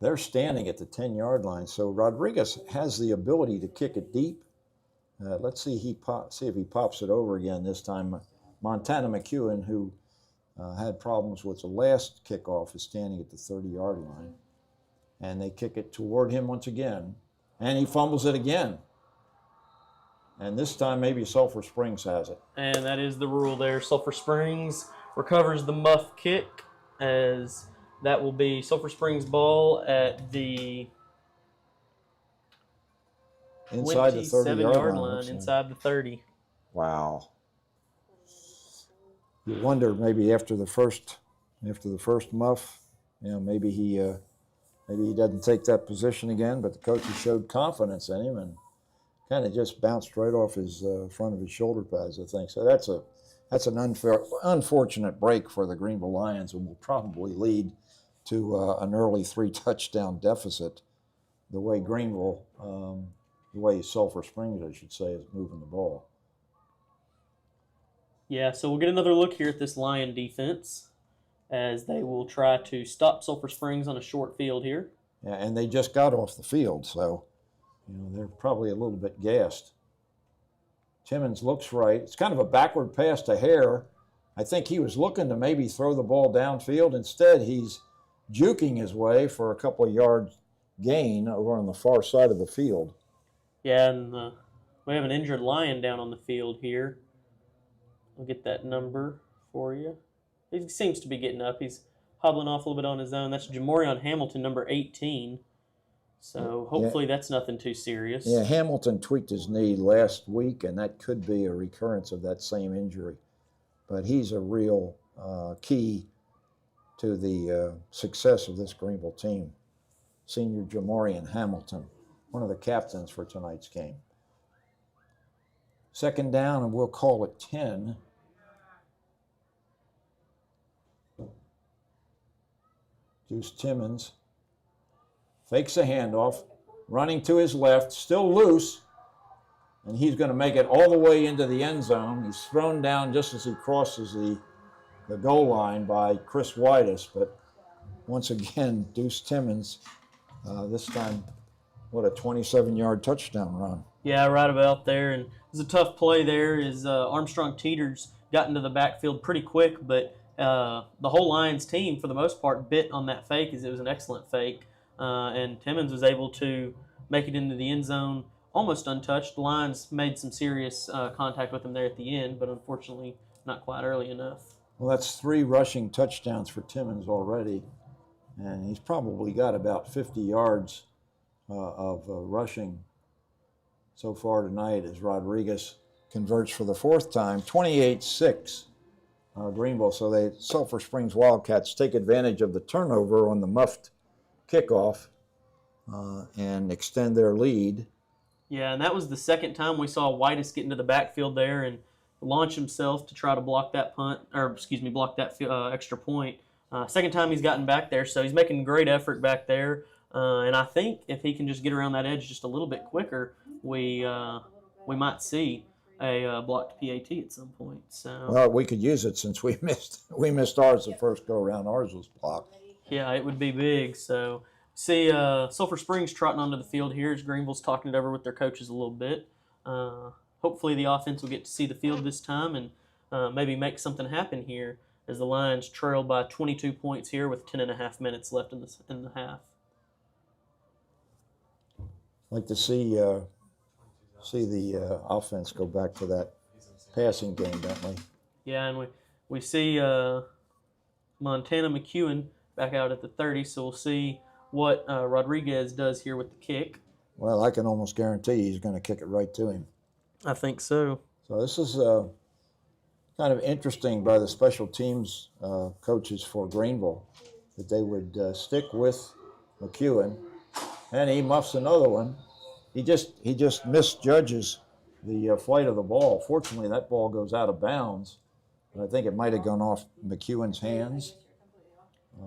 They're standing at the 10-yard line, so Rodriguez has the ability to kick it deep. Let's see if he pops it over again this time. Montana McEwen, who had problems with the last kickoff, is standing at the 30-yard line. And they kick it toward him once again, and he fumbles it again. And this time maybe Sulphur Springs has it. And that is the rule there. Sulphur Springs recovers the muff kick, as that will be Sulphur Springs ball at the inside the 30-yard line, inside the 30. Wow. You wonder, maybe after the first muff, maybe he doesn't take that position again, but the coaches showed confidence in him and kind of just bounced right off his front of his shoulder pads, I think. So that's an unfortunate break for the Greenville Lions, and will probably lead to an early 3-touchdown deficit. The way Greenville, the way Sulphur Springs, I should say, is moving the ball. Yeah, so we'll get another look here at this Lion defense, as they will try to stop Sulphur Springs on a short field here. Yeah, and they just got off the field, so they're probably a little bit gassed. Timmons looks right. It's kind of a backward pass to Hare. I think he was looking to maybe throw the ball downfield. Instead, he's juking his way for a couple of yards gain over on the far side of the field. Yeah, and we have an injured Lion down on the field here. I'll get that number for you. He seems to be getting up. He's hobbling off a little bit on his own. That's Jamorion Hamilton, number 18. So hopefully that's nothing too serious. Yeah, Hamilton tweaked his knee last week, and that could be a recurrence of that same injury. But he's a real key to the success of this Greenville team. Senior Jamorion Hamilton, one of the captains for tonight's game. Second down, and we'll call it 10. GEUS Timmons fakes a handoff, running to his left, still loose, and he's going to make it all the way into the end zone. He's thrown down just as he crosses the goal line by Chris Whitus, but once again, GEUS Timmons, this time, what a 27-yard touchdown run. Yeah, right about there, and it was a tough play there as Armstrong Teeters got into the backfield pretty quick, but the whole Lions team, for the most part, bit on that fake, as it was an excellent fake. And Timmons was able to make it into the end zone almost untouched. The Lions made some serious contact with him there at the end, but unfortunately not quite early enough. Well, that's 3 rushing touchdowns for Timmons already, and he's probably got about 50 yards of rushing so far tonight as Rodriguez converts for the 4th time, 28-6. Greenville. So the Sulphur Springs Wildcats take advantage of the turnover on the muffed kickoff and extend their lead. Yeah, and that was the second time we saw Whitus get into the backfield there and launch himself to try to block that block that extra point. Second time he's gotten back there, so he's making great effort back there. And I think if he can just get around that edge just a little bit quicker, we might see a blocked PAT at some point. So well, we could use it since we missed ours the first go around. Ours was blocked. Yeah, it would be big. So see Sulphur Springs trotting onto the field here as Greenville's talking it over with their coaches a little bit. Hopefully the offense will get to see the field this time and maybe make something happen here as the Lions trail by 22 points here with 10.5 minutes left in the half. Like to see the offense go back to that passing game, don't we? Yeah, and we see Montana McEwen back out at the 30, so we'll see what Rodriguez does here with the kick. Well, I can almost guarantee he's going to kick it right to him. I think so. So this is kind of interesting by the special teams coaches for Greenville that they would stick with McEwen, and he muffs another one. He just misjudges the flight of the ball. Fortunately, that ball goes out of bounds, but I think it might have gone off McEwen's hands.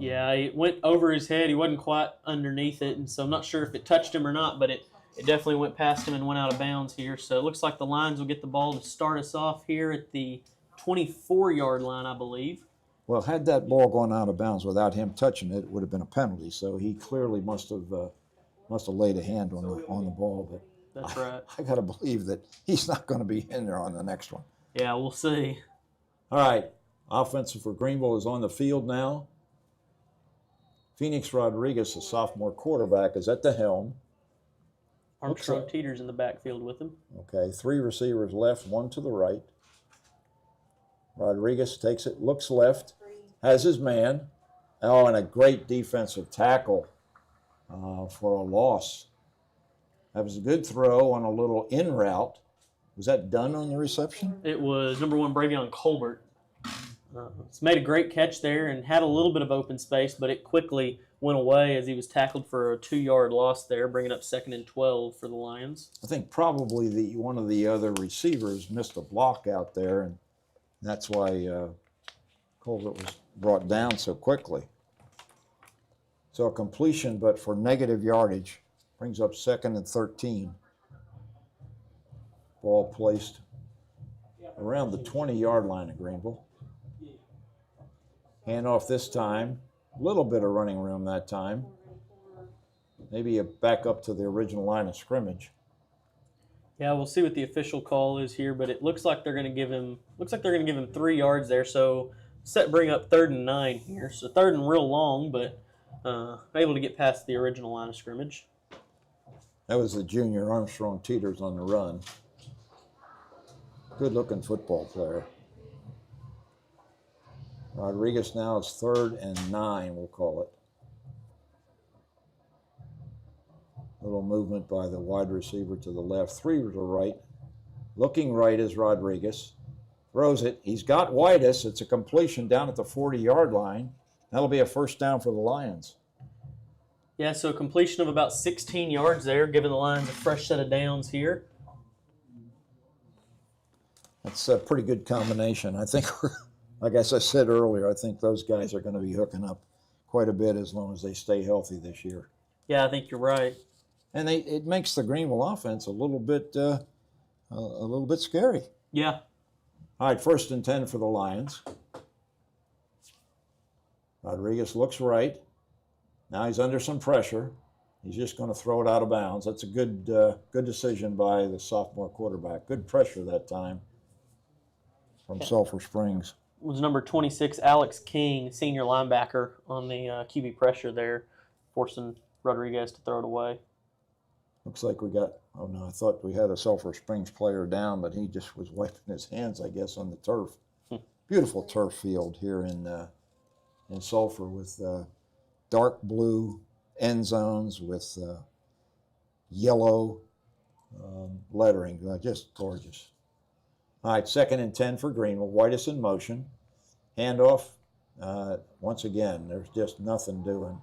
Yeah, it went over his head. He wasn't quite underneath it, and so I'm not sure if it touched him or not, but it definitely went past him and went out of bounds here. So it looks like the Lions will get the ball to start us off here at the 24-yard line, I believe. Well, had that ball gone out of bounds without him touching it, it would have been a penalty. So he clearly must have laid a hand on the ball. But That's right. I got to believe that he's not going to be in there on the next one. Yeah, we'll see. All right, offensive for Greenville is on the field now. Phoenix Rodriguez, the sophomore quarterback, is at the helm. Armstrong Teeter's in the backfield with him. Okay, 3 receivers left, 1 to the right. Rodriguez takes it, looks left, has his man. Oh, and a great defensive tackle for a loss. That was a good throw on a little in route. Was that done on the reception? It was number 1 Bravion Colbert. He's made a great catch there and had a little bit of open space, but it quickly went away as he was tackled for a 2-yard loss there, bringing up 2nd and 12 for the Lions. I think probably one of the other receivers missed a block out there, and that's why Colbert was brought down so quickly. So a completion, but for negative yardage, brings up 2nd and 13. Ball placed around the 20-yard line of Greenville. Handoff this time. A little bit of running room that time. Maybe a back up to the original line of scrimmage. Yeah, we'll see what the official call is here, but it looks like they're going to give him 3 yards there. So bring up 3rd and 9 here. So 3rd and real long, but able to get past the original line of scrimmage. That was the junior Armstrong Teeters on the run. Good-looking football player. Rodriguez now is 3rd and 9, we'll call it. Little movement by the wide receiver to the left, 3 to the right. Looking right is Rodriguez. Throws it. He's got Whitus. It's a completion down at the 40-yard line. That'll be a first down for the Lions. Yeah, so a completion of about 16 yards there, giving the Lions a fresh set of downs here. That's a pretty good combination. I think, like I said earlier, I think those guys are going to be hooking up quite a bit as long as they stay healthy this year. Yeah, I think you're right. And it makes the Greenville offense a little bit scary. Yeah. All right, 1st and 10 for the Lions. Rodriguez looks right. Now he's under some pressure. He's just going to throw it out of bounds. That's a good decision by the sophomore quarterback. Good pressure that time from Sulphur Springs. It was number 26, Alex King, senior linebacker, on the QB pressure there, forcing Rodriguez to throw it away. Looks like we got, oh no, I thought we had a Sulphur Springs player down, but he just was wiping his hands, I guess, on the turf. Beautiful turf field here in Sulphur with dark blue end zones with yellow lettering. Just gorgeous. All right, 2nd and 10 for Greenville. Whitus in motion. Handoff. Once again, there's just nothing doing.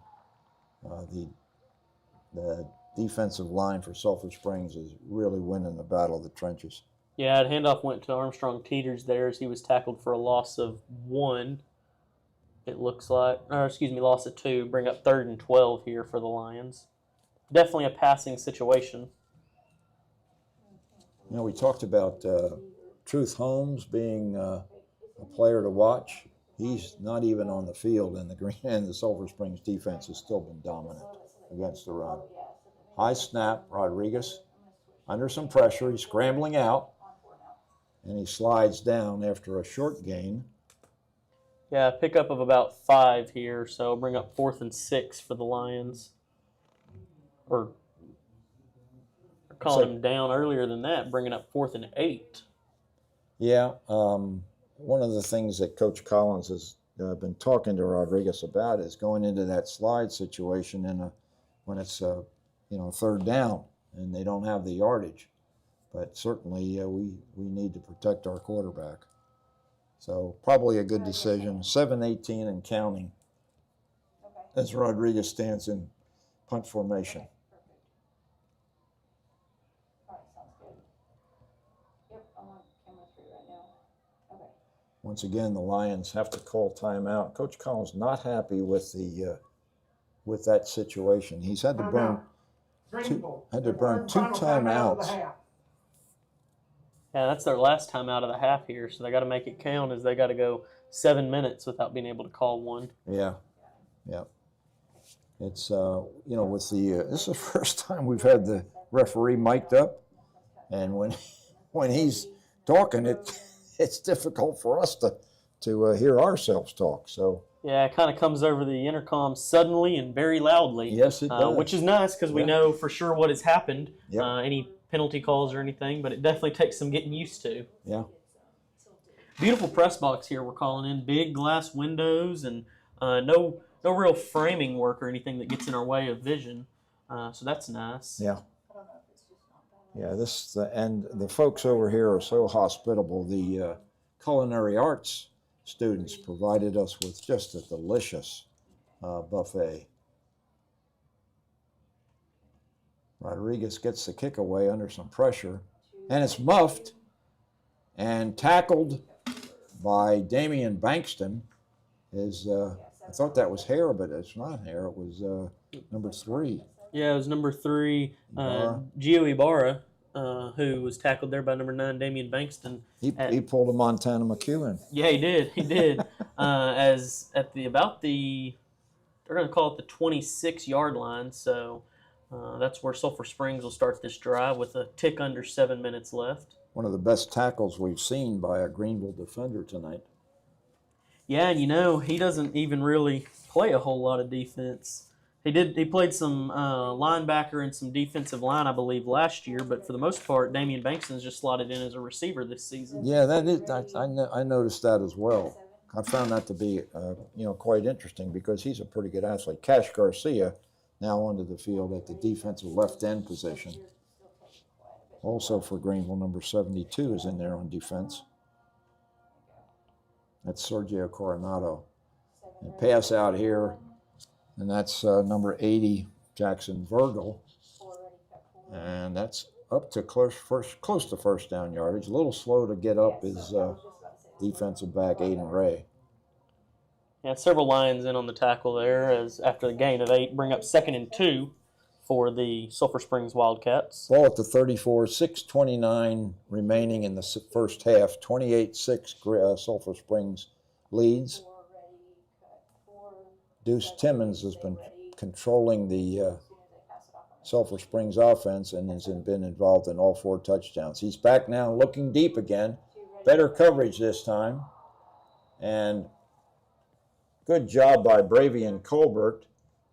The defensive line for Sulphur Springs is really winning the battle of the trenches. Yeah, the handoff went to Armstrong Teeters there as he was tackled for a loss of 1. It looks like, loss of 2. Bring up 3rd and 12 here for the Lions. Definitely a passing situation. You know, we talked about Truth Holmes being a player to watch. He's not even on the field, and the Sulphur Springs defense has still been dominant against the run. High snap, Rodriguez under some pressure. He's scrambling out, and he slides down after a short gain. Yeah, pickup of about 5 here, so bring up 4th and 6 for the Lions. Or calling him down earlier than that, bringing up 4th and 8. Yeah, one of the things that Coach Collins has been talking to Rodriguez about is going into that slide situation when it's 3rd down and they don't have the yardage. But certainly we need to protect our quarterback. So probably a good decision. 7-18 and counting as Rodriguez stands in punt formation. Once again, the Lions have to call timeout. Coach Collins not happy with with that situation. He's had to burn two timeouts. Yeah, that's their last time out of the half here, so they got to make it count as they got to go 7 minutes without being able to call one. Yeah. It's with this is the first time we've had the referee mic'd up, and when he's talking, it's difficult for us to hear ourselves talk. So yeah, it kind of comes over the intercom suddenly and very loudly. Yes, it does. Which is nice because we know for sure what has happened. Yep. Any penalty calls or anything, but it definitely takes some getting used to. Yeah. Beautiful press box here we're calling in. Big glass windows and no real framing work or anything that gets in our way of vision. So that's nice. Yeah. Yeah, and the folks over here are so hospitable. The culinary arts students provided us with just a delicious buffet. Rodriguez gets the kick away under some pressure, and it's muffed and tackled by Damian Bankston. I thought that was Hare, but it's not Hare. It was number 3. Yeah, it was number 3, Gio Ibarra, who was tackled there by number 9, Damian Bankston. He pulled a Montana McEwen. Yeah, he did. As at they're going to call it the 26-yard line, so that's where Sulphur Springs will start this drive with a tick under 7 minutes left. One of the best tackles we've seen by a Greenville defender tonight. Yeah, and he doesn't even really play a whole lot of defense. He played some linebacker and some defensive line, I believe, last year, but for the most part, Damian Bankston's just slotted in as a receiver this season. Yeah, that is. I noticed that as well. I found that to be quite interesting because he's a pretty good athlete. Cash Garcia now onto the field at the defensive left end position. Also for Greenville, number 72 is in there on defense. That's Sergio Coronado. And pass out here, and that's number 80, Jackson Virgil. And that's up to close to first down yardage. A little slow to get up is defensive back Aiden Ray. Yeah, several Lions in on the tackle there as after the gain of 8, bring up 2nd and 2 for the Sulphur Springs Wildcats. Ball at the 34, 6:29 remaining in the first half. 28-6 Sulphur Springs leads. Deuce Timmons has been controlling the Sulphur Springs offense and has been involved in all 4 touchdowns. He's back now looking deep again. Better coverage this time. And good job by Bravian Colbert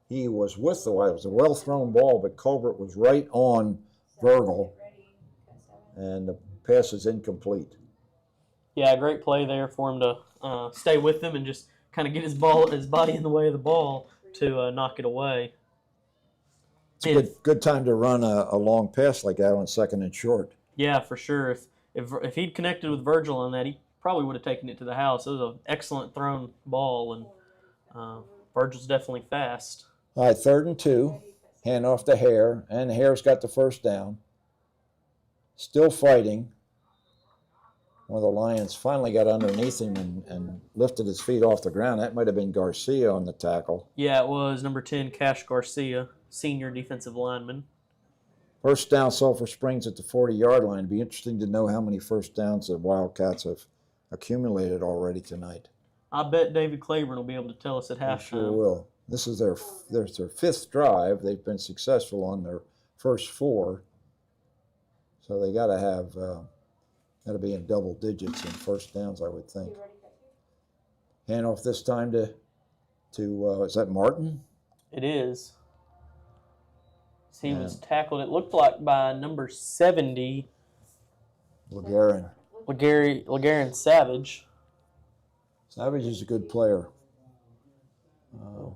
he was with the Wild. It was a well-thrown ball, but Colbert was right on Virgil, and the pass is incomplete. Yeah, great play there for him to stay with him and just kind of get his body in the way of the ball to knock it away. It's a good time to run a long pass like that on second and short. Yeah, for sure. If he'd connected with Virgil on that, he probably would have taken it to the house. It was an excellent thrown ball, and Virgil's definitely fast. All right, 3rd and 2. Hand off to Hare, and Hare's got the first down. Still fighting. One of the Lions finally got underneath him and lifted his feet off the ground. That might have been Garcia on the tackle. Yeah, it was number 10, Cash Garcia, senior defensive lineman. First down, Sulphur Springs at the 40-yard line. It'd be interesting to know how many first downs the Wildcats have accumulated already tonight. I bet David Claiborne will be able to tell us at halftime. He sure will. This is their 5th drive. They've been successful on their first 4. So they got to have, got to be in double digits in first downs, I would think. Handoff this time to is that Martin? It is. He was tackled, it looked like, by number 70. LeGarren Savage. Savage is a good player.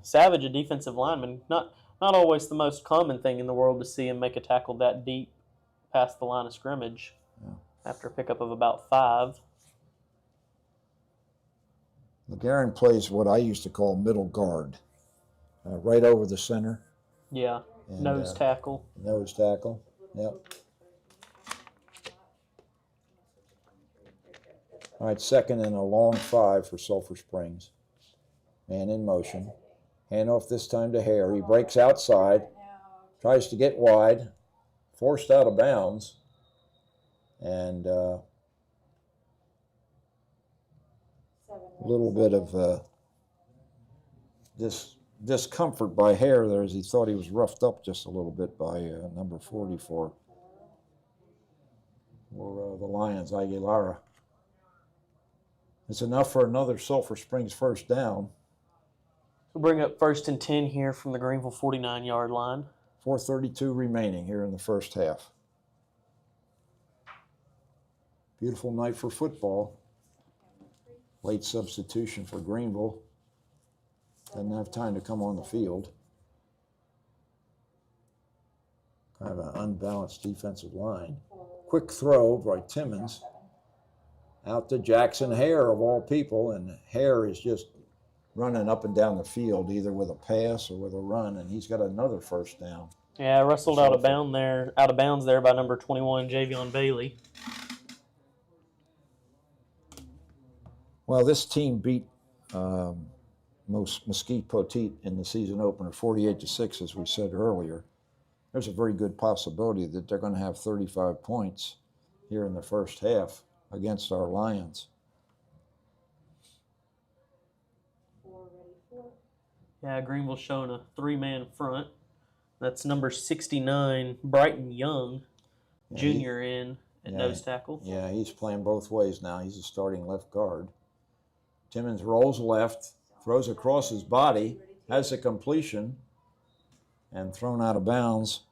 Savage, a defensive lineman. Not always the most common thing in the world to see him make a tackle that deep past the line of scrimmage after a pickup of about 5. LeGarren plays what I used to call middle guard, right over the center. Yeah, and, nose tackle. Nose tackle, yep. All right, 2nd and a long 5 for Sulphur Springs. Man in motion. Handoff this time to Hare. He breaks outside, tries to get wide, forced out of bounds, and a little bit of discomfort by Hare there as he thought he was roughed up just a little bit by number 40 for the Lions, Aguilera. It's enough for another Sulphur Springs first down. We'll bring up 1st and 10 here from the Greenville 49-yard line. 4:32 remaining here in the first half. Beautiful night for football. Late substitution for Greenville. Doesn't have time to come on the field. Kind of an unbalanced defensive line. Quick throw by Timmons. Out to Jackson Hare, of all people, and Hare is just running up and down the field, either with a pass or with a run, and he's got another first down. Yeah, wrestled out of bounds there by number 21, Javion Bailey. Well, this team beat Mesquite Poteet in the season opener 48-6, as we said earlier. There's a very good possibility that they're going to have 35 points here in the first half against our Lions. Yeah, Greenville showing a 3-man front. That's number 69, Brighton Young, junior in at nose tackle. Yeah, he's playing both ways now. He's a starting left guard. Timmons rolls left, throws across his body, has a completion, and thrown out of bounds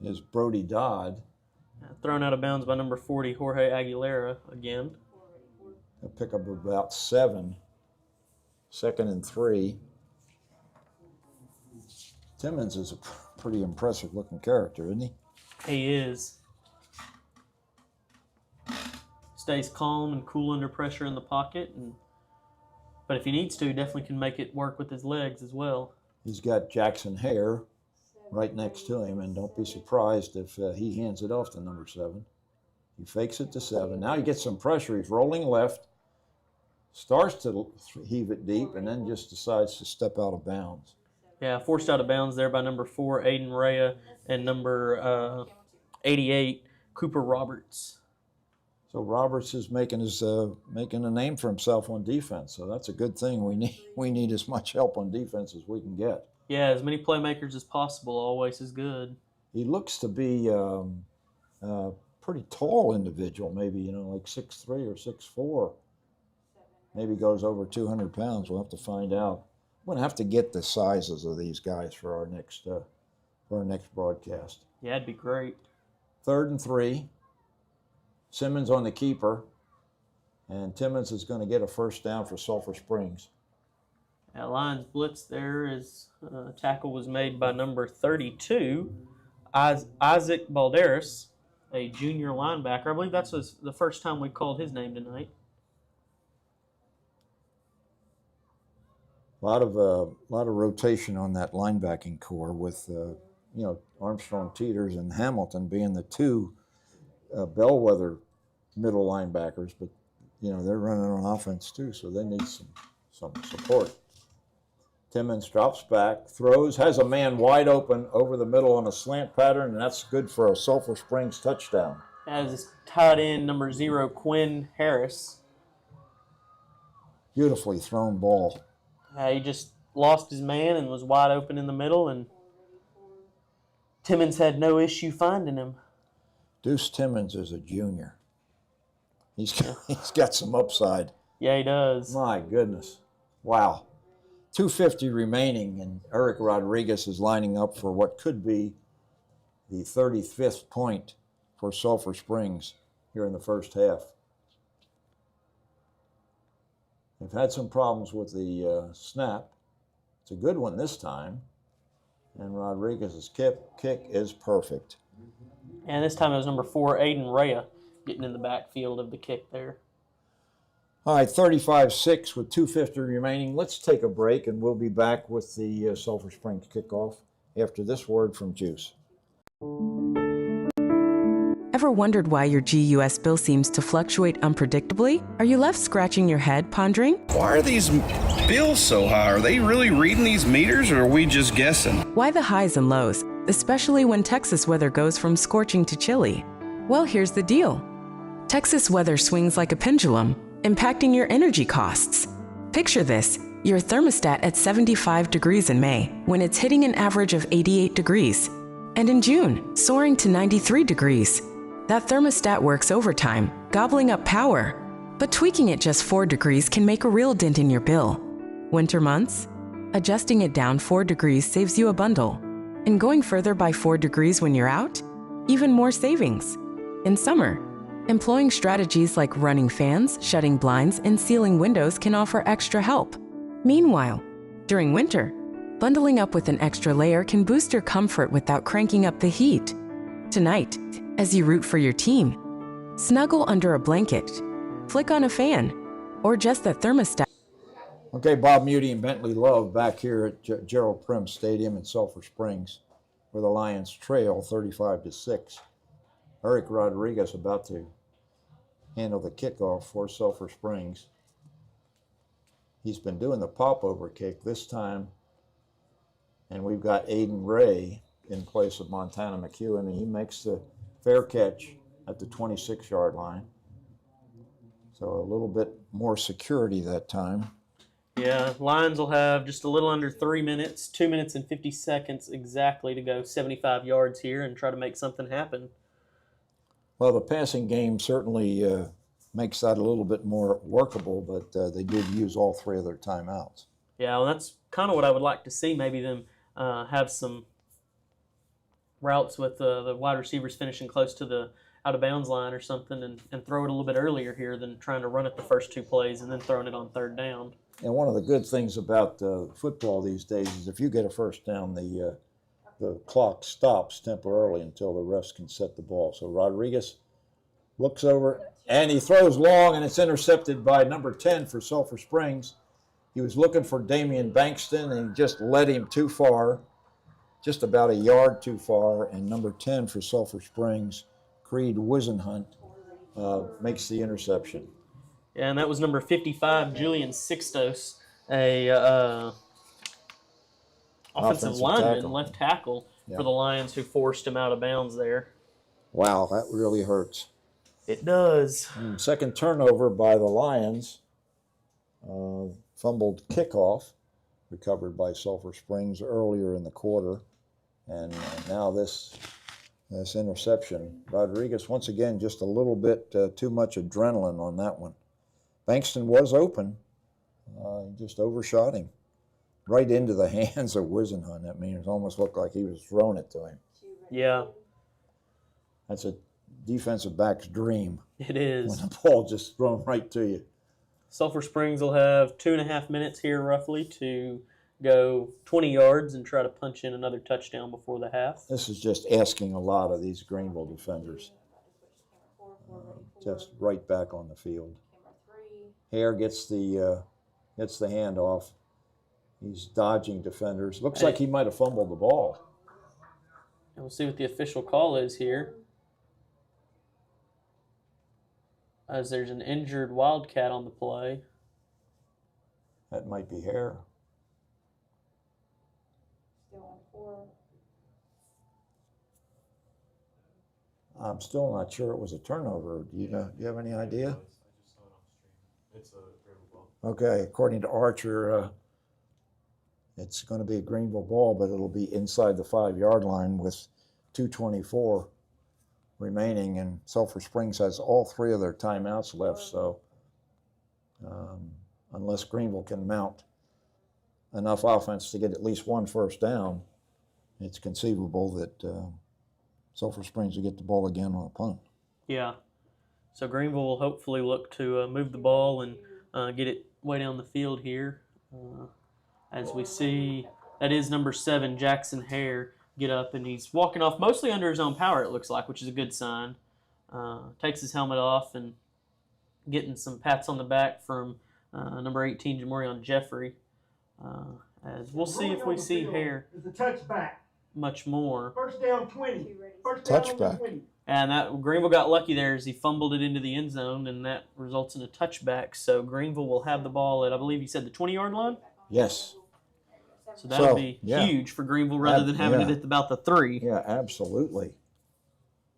is Brody Dodd. Thrown out of bounds by number 40, Jorge Aguilera again. A pickup of about 7. 2nd and 3. Timmons is a pretty impressive looking character, isn't he? He is. Stays calm and cool under pressure in the pocket, but if he needs to, he definitely can make it work with his legs as well. He's got Jackson Hare right next to him, and don't be surprised if he hands it off to number 7. He fakes it to 7. Now he gets some pressure. He's rolling left, starts to heave it deep, and then just decides to step out of bounds. Yeah, forced out of bounds there by number 4, Aiden Rea, and number 88, Cooper Roberts. So Roberts is making a name for himself on defense. So that's a good thing. We need as much help on defense as we can get. Yeah, as many playmakers as possible always is good. He looks to be a pretty tall individual, maybe like 6'3" or 6'4". Maybe goes over 200 pounds. We'll have to find out. going to have to get the sizes of these guys for our next broadcast. Yeah, it'd be great. 3rd and 3. Simmons on the keeper, and Timmons is going to get a first down for Sulphur Springs. That Lions blitz there is tackle was made by number 32, Isaac Balderas, a junior linebacker. I believe that's the first time we called his name tonight. A lot of rotation on that linebacking core with Armstrong, Teeters, and Hamilton being the two bellwether middle linebackers, but they're running on offense too, so they need some support. Timmons drops back, throws, has a man wide open over the middle on a slant pattern, and that's good for a Sulphur Springs touchdown. As tight end number 0, Quinn Harris. Beautifully thrown ball. He just lost his man and was wide open in the middle, and Timmons had no issue finding him. Deuce Timmons is a junior. He's got some upside. Yeah, he does. My goodness. Wow. 2:50 remaining, and Eric Rodriguez is lining up for what could be the 35th point for Sulphur Springs here in the first half. They've had some problems with the snap. It's a good one this time, and Rodriguez's kick is perfect. And this time it was number 4, Aiden Rea, getting in the backfield of the kick there. All right, 35-6 with 2:50 remaining. Let's take a break, and we'll be back with the Sulphur Springs kickoff after this word from GEUS. Ever wondered why your GEUS bill seems to fluctuate unpredictably? Are you left scratching your head, pondering? Why are these bills so high? Are they really reading these meters, or are we just guessing? Why the highs and lows, especially when Texas weather goes from scorching to chilly? Well, here's the deal. Texas weather swings like a pendulum, impacting your energy costs. Picture this, your thermostat at 75 degrees in May, when it's hitting an average of 88 degrees, and in June, soaring to 93 degrees. That thermostat works overtime, gobbling up power, but tweaking it just 4 degrees can make a real dent in your bill. Winter months? Adjusting it down 4 degrees saves you a bundle. And going further by 4 degrees when you're out? Even more savings. In summer, employing strategies like running fans, shutting blinds, and sealing windows can offer extra help. Meanwhile, during winter, bundling up with an extra layer can boost your comfort without cranking up the heat. Tonight, as you root for your team, snuggle under a blanket, flick on a fan, or just the thermostat. Okay, Bob Muty and Bentley Love back here at Gerald Prim Stadium in Sulphur Springs, where the Lions trail 35-6. Eric Rodriguez about to handle the kickoff for Sulphur Springs. He's been doing the pop-over kick this time, and we've got Aiden Ray in place of Montana McEwen, and he makes the fair catch at the 26-yard line. So a little bit more security that time. Yeah, Lions will have just a little under 3 minutes, 2 minutes and 50 seconds exactly to go 75 yards here and try to make something happen. Well, the passing game certainly makes that a little bit more workable, but they did use all 3 of their timeouts. Yeah, well, that's kind of what I would like to see. Maybe them have some routes with the wide receivers finishing close to the out-of-bounds line or something and throw it a little bit earlier here than trying to run it the first 2 plays and then throwing it on 3rd down. And one of the good things about football these days is if you get a first down, the clock stops temporarily until the refs can set the ball. So Rodriguez looks over, and he throws long, and it's intercepted by number 10 for Sulphur Springs. He was looking for Damian Bankston, and he just led him too far, just about a yard too far, and number 10 for Sulphur Springs, Creed Wisenhunt, makes the interception. Yeah, and that was number 55, Julian Sixtos, a offensive lineman, tackle. left tackle for the Lions, who forced him out of bounds there. Wow, that really hurts. It does. Second turnover by the Lions. Fumbled kickoff, recovered by Sulphur Springs earlier in the quarter. And now this interception. Rodriguez, once again, just a little bit too much adrenaline on that one. Bankston was open. He just overshot him. right into the hands of Wisenhunt. I mean, it almost looked like he was throwing it to him. Yeah, That's a defensive back's dream. it is. When the ball just thrown right to you. Sulphur Springs will have 2.5 minutes here roughly to go 20 yards and try to punch in another touchdown before the half. This is just asking a lot of these Greenville defenders. Just right back on the field. Hare gets the handoff. He's dodging defenders. Looks like he might have fumbled the ball. And we'll see what the official call is here, as there's an injured Wildcat on the play. That might be Hare. I'm still not sure it was a turnover. Do you have any idea? Okay, according to Archer, it's going to be a Greenville ball, but it'll be inside the 5-yard line with 2:24 remaining, and Sulphur Springs has all 3 of their timeouts left, so unless Greenville can mount enough offense to get at least 1 first down, it's conceivable that Sulphur Springs will get the ball again on a punt. Yeah. So Greenville will hopefully look to move the ball and get it way down the field here. As we see, that is number 7, Jackson Hare, get up, and he's walking off mostly under his own power, it looks like, which is a good sign. Takes his helmet off and getting some pats on the back from number 18, Jamorion Jeffrey. As we'll see if we see Hare It's a touchback. much more. First down 20. First down on the Touchback. 20. And that Greenville got lucky there as he fumbled it into the end zone, and that results in a touchback. So Greenville will have the ball at, I believe you said, the 20-yard line? Yes. So that'll So, be yeah. huge for Greenville rather than having Yeah. it at about the 3. Yeah, absolutely.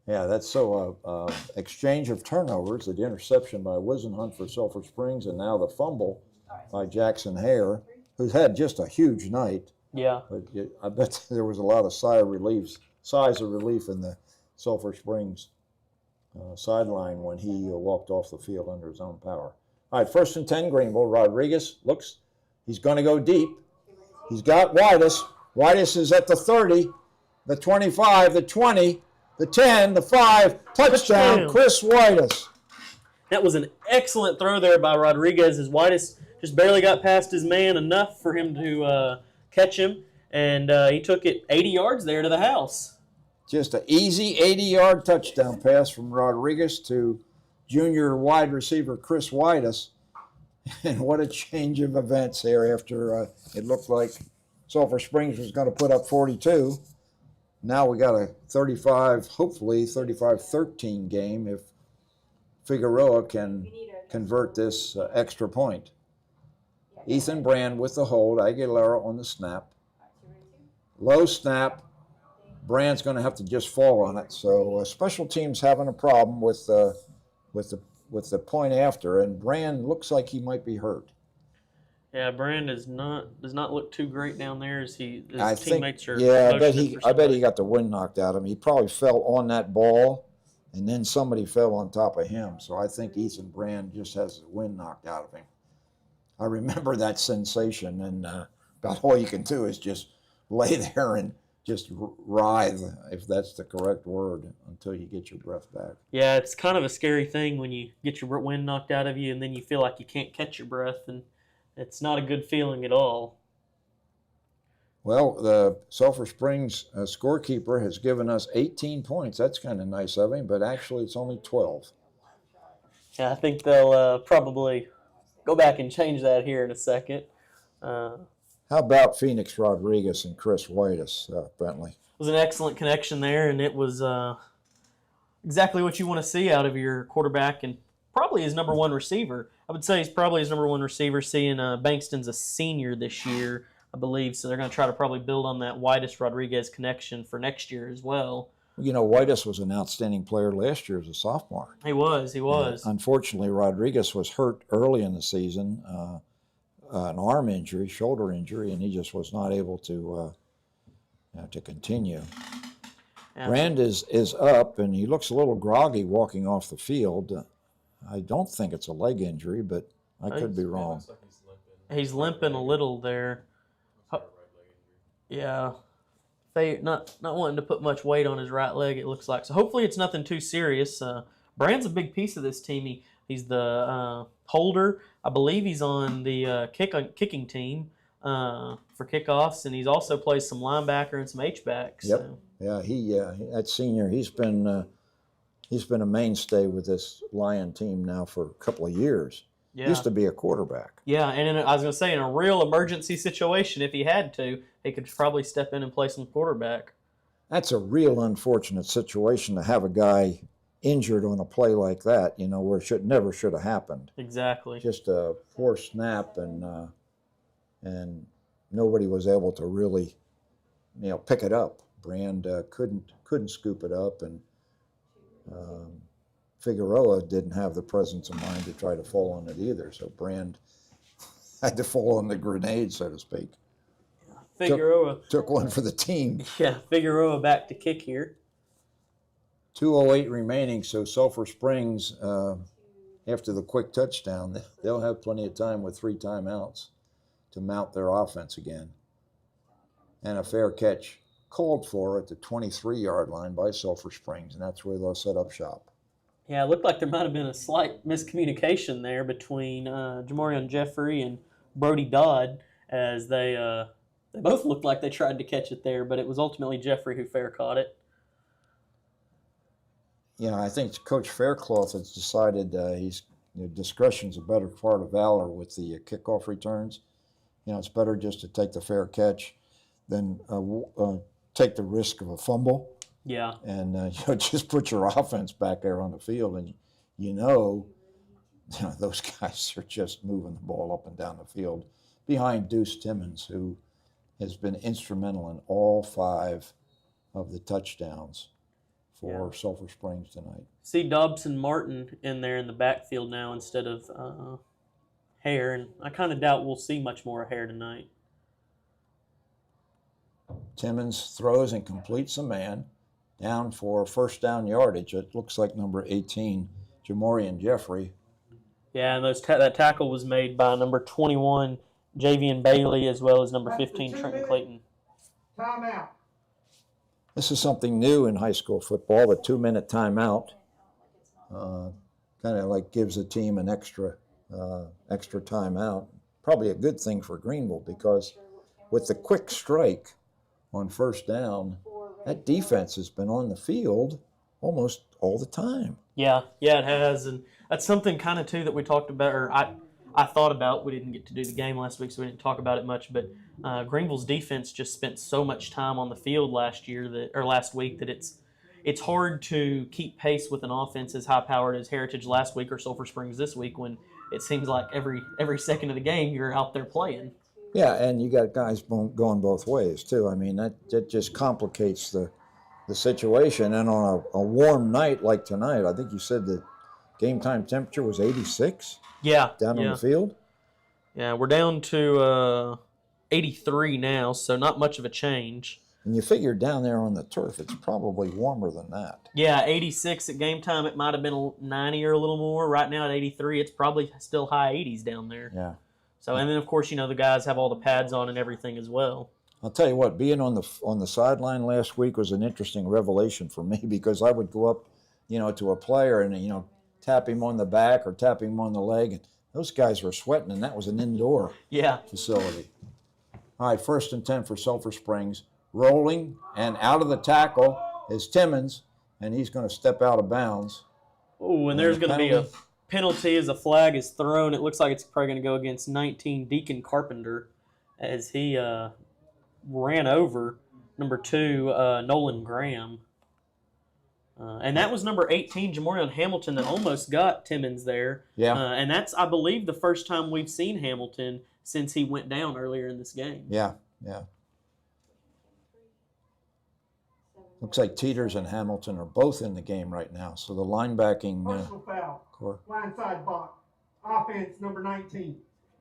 Yeah, that's so exchange of turnovers, the interception by Wisenhunt for Sulphur Springs, and now the fumble by Jackson Hare, who's had just a huge night. Yeah. But I bet there was a lot of sighs of relief in the Sulphur Springs sideline when he walked off the field under his own power. All right, 1st and 10, Greenville. Rodriguez looks, he's going to go deep. He's got Whitus. Whitus is at the 30, the 25, the 20, the 10, the 5. Touchdown, Chris Whitus. That was an excellent throw there by Rodriguez, as Whitus just barely got past his man enough for him to catch him, and he took it 80 yards there to the house. Just an easy 80-yard touchdown pass from Rodriguez to junior wide receiver Chris Whitus. And what a change of events there after it looked like Sulphur Springs was going to put up 42. Now we got a 35-13 game if Figueroa can convert this extra point. Ethan Brand with the hold, Aguilera on the snap. Low snap, Brand's going to have to just fall on it. So special teams having a problem with the point after, and Brand looks like he might be hurt. Yeah, Brand does not look too great down there as his teammates are. Yeah, I bet motioning for he got the wind knocked out of him. He probably fell on that ball, and then somebody fell on top of him. So I think Ethan Brand just has the wind knocked out of him. I remember that sensation, and about all you can do is just lay there and just writhe, if that's the correct word, until you get your breath back. Yeah, it's kind of a scary thing when you get your wind knocked out of you and then you feel like you can't catch your breath, and it's not a good feeling at all. Well, the Sulphur Springs scorekeeper has given us 18 points. That's kind of nice of him, but actually it's only 12. Yeah, I think they'll probably go back and change that here in a second. How about Phoenix Rodriguez and Chris Whitus, Bentley? It was an excellent connection there, and it was exactly what you want to see out of your quarterback and probably his number 1 receiver. I would say he's probably his number 1 receiver, seeing Bankston's a senior this year, I believe, so they're going to try to probably build on that Whitus-Rodriguez connection for next year as well. You know, Whitus was an outstanding player last year as a sophomore. He was. Unfortunately, Rodriguez was hurt early in the season, an arm injury, shoulder injury, and he just was not able to continue. Yeah. Brand is up, and he looks a little groggy walking off the field. I don't think it's a leg injury, but I could be wrong. He's limping a little there. Yeah. They not wanting to put much weight on his right leg, it looks like. So hopefully it's nothing too serious. Brand's a big piece of this team. He's the holder. I believe he's on the kicking team for kickoffs, and he's also plays some linebacker and some H-back. Yep. So. Yeah, that senior, he's been a mainstay with this Lion team now for a couple of years. Yeah. Used to be a quarterback. Yeah, and I was going to say, in a real emergency situation, if he had to, he could probably step in and play some quarterback. That's a real unfortunate situation to have a guy injured on a play like that, where it never should have happened. Exactly. Just a poor snap, and nobody was able to really, pick it up. Brand couldn't scoop it up, and Figueroa didn't have the presence of mind to try to fall on it either. So Brand had to fall on the grenade, so to speak. Figueroa took one for the team. Yeah, Figueroa back to kick here. 2:08 remaining, so Sulphur Springs, after the quick touchdown, they'll have plenty of time with 3 timeouts to mount their offense again. And a fair catch called for at the 23-yard line by Sulphur Springs, and that's where they'll set up shop. Yeah, it looked like there might have been a slight miscommunication there between Jamarion Jeffrey and Brody Dodd, as they both looked like they tried to catch it there, but it was ultimately Jeffrey who fair caught it. Yeah, I think Coach Faircloth has decided discretion's a better part of valor with the kickoff returns. It's better just to take the fair catch than take the risk of a fumble. Yeah. And just put your offense back there on the field, and those guys are just moving the ball up and down the field behind Deuce Timmons, who has been instrumental in all 5 of the touchdowns for Sulphur Springs tonight. See Dobson Martin in there in the backfield now instead of Hare, and I kind of doubt we'll see much more of Hare tonight. Timmons throws and completes a man down for first down yardage. It looks like number 18, Jamarion Jeffrey. Yeah, and that tackle was made by number 21, Javian Bailey, as well as number 15, Trenton Clayton. Timeout. This is something new in high school football, the 2-minute timeout. Kind of like gives a team an extra timeout. Probably a good thing for Greenville, because with the quick strike on first down, that defense has been on the field almost all the time. Yeah, it has, and that's something kind of too that we talked about, or I thought about. We didn't get to do the game last week, so we didn't talk about it much. But Greenville's defense just spent so much time on the field last week that it's hard to keep pace with an offense as high powered as Heritage last week or Sulphur Springs this week, when it seems like every second of the game you're out there playing. Yeah, and you got guys going both ways too. I mean, that just complicates the situation. And on a warm night like tonight, I think you said the game time temperature was 86. Yeah, down on the field. Yeah, we're down to 83 now, so not much of a change. And you figure down there on the turf, it's probably warmer than that. Yeah, 86 at game time. It might have been 90 or a little more. Right now at 83, it's probably still high 80s down there. Yeah. So, and then of course, the guys have all the pads on and everything as well. I'll tell you what, being on the sideline last week was an interesting revelation for me, because I would go up, to a player and tap him on the back or tap him on the leg, and those guys were sweating, and that was an indoor facility. All right, 1st and 10 for Sulphur Springs. Rolling and out of the tackle is Timmons, and he's going to step out of bounds. Oh, and there's going to be a penalty as a flag is thrown. It looks like it's probably going to go against 19, Deacon Carpenter, as he ran over number 2, Nolan Graham. And that was number 18, Jamorion Hamilton, that almost got Timmons there. Yeah. And that's, I believe, the first time we've seen Hamilton since he went down earlier in this game. Yeah. Looks like Teeters and Hamilton are both in the game right now. So the linebacking Personal foul. core. Blindside block. Offense number 19.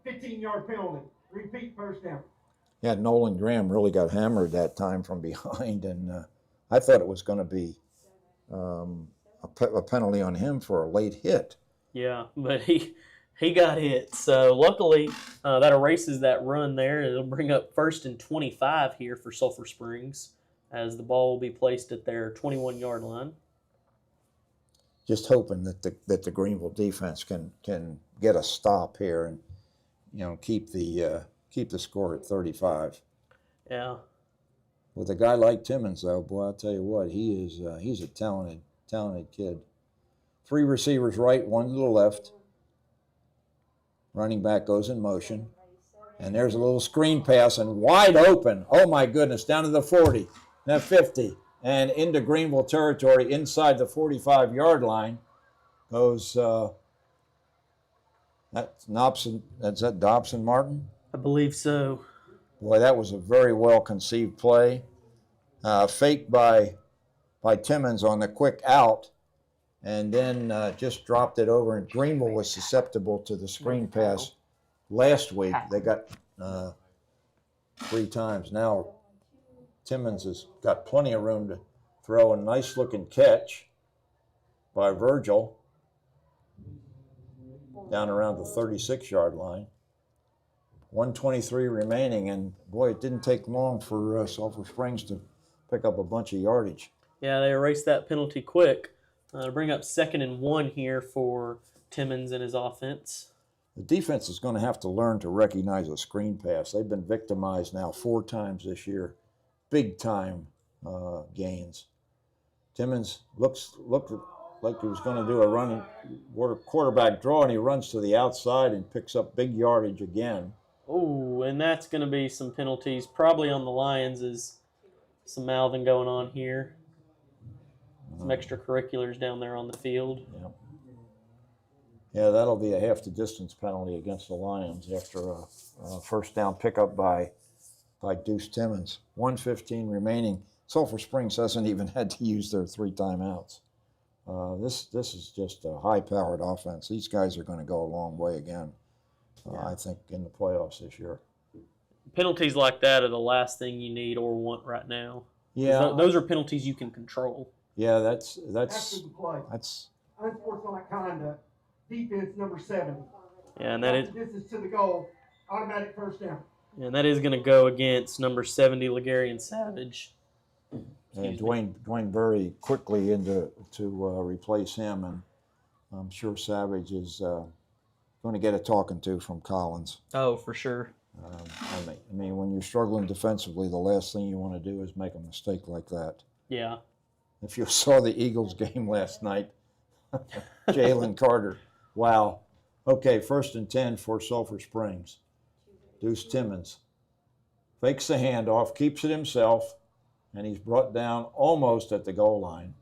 15-yard penalty. Repeat first down. Yeah, Nolan Graham really got hammered that time from behind, and I thought it was going to be a penalty on him for a late hit. Yeah, but He got hit. So luckily, that erases that run there. It'll bring up 1st and 25 here for Sulphur Springs as the ball will be placed at their 21-yard line. Just hoping that the Greenville defense can get a stop here and keep the score at 35. Yeah. With a guy like Timmons, though, boy, I'll tell you what, he's a talented kid. 3 receivers right, 1 to the left. Running back goes in motion. And there's a little screen pass and wide open. Oh, my goodness, down to the 40, that 50, and into Greenville territory inside the 45-yard line goes, that's Dobson, is that Dobson Martin? I believe so. Boy, that was a very well-conceived play. Faked by Timmons on the quick out, and then just dropped it over. And Greenville was susceptible to the screen pass last week. They got 3 times. Now Timmons has got plenty of room to throw. A nice-looking catch by Virgil down around the 36-yard line. 1:23 remaining, and boy, it didn't take long for Sulphur Springs to pick up a bunch of yardage. Yeah, they erased that penalty quick. To bring up 2nd and 1 here for Timmons and his offense. The defense is going to have to learn to recognize a screen pass. They've been victimized now 4 times this year. Big time gains. Timmons looked like he was going to do a running quarterback draw, and he runs to the outside and picks up big yardage again. Oh, and that's going to be some penalties. Probably on the Lions is some mouthing going on here. Some extracurriculars down there on the field. Yeah, that'll be a half the distance penalty against the Lions after a first down pickup by Deuce Timmons. 1:15 remaining. Sulphur Springs hasn't even had to use their 3 timeouts. This is just a high-powered offense. These guys are going to go a long way again, I think, in the playoffs this year. Penalties like that are the last thing you need or want right now. Yeah, those are penalties you can control. Yeah, that's After the play. Unsportsmanlike conduct. Defense number 70. Yeah, and that is distance to the goal. Automatic first down. And that is going to go against number 70, Ligarian Savage. And Dwayne Burry quickly to replace him, and I'm sure Savage is going to get a talking to from Collins. Oh, for sure. I mean, when you're struggling defensively, the last thing you want to do is make a mistake like that. Yeah. If you saw the Eagles game last night, Jalen Carter, wow. Okay, 1st and 10 for Sulphur Springs. Deuce Timmons fakes the handoff, keeps it himself, and he's brought down almost at the goal line.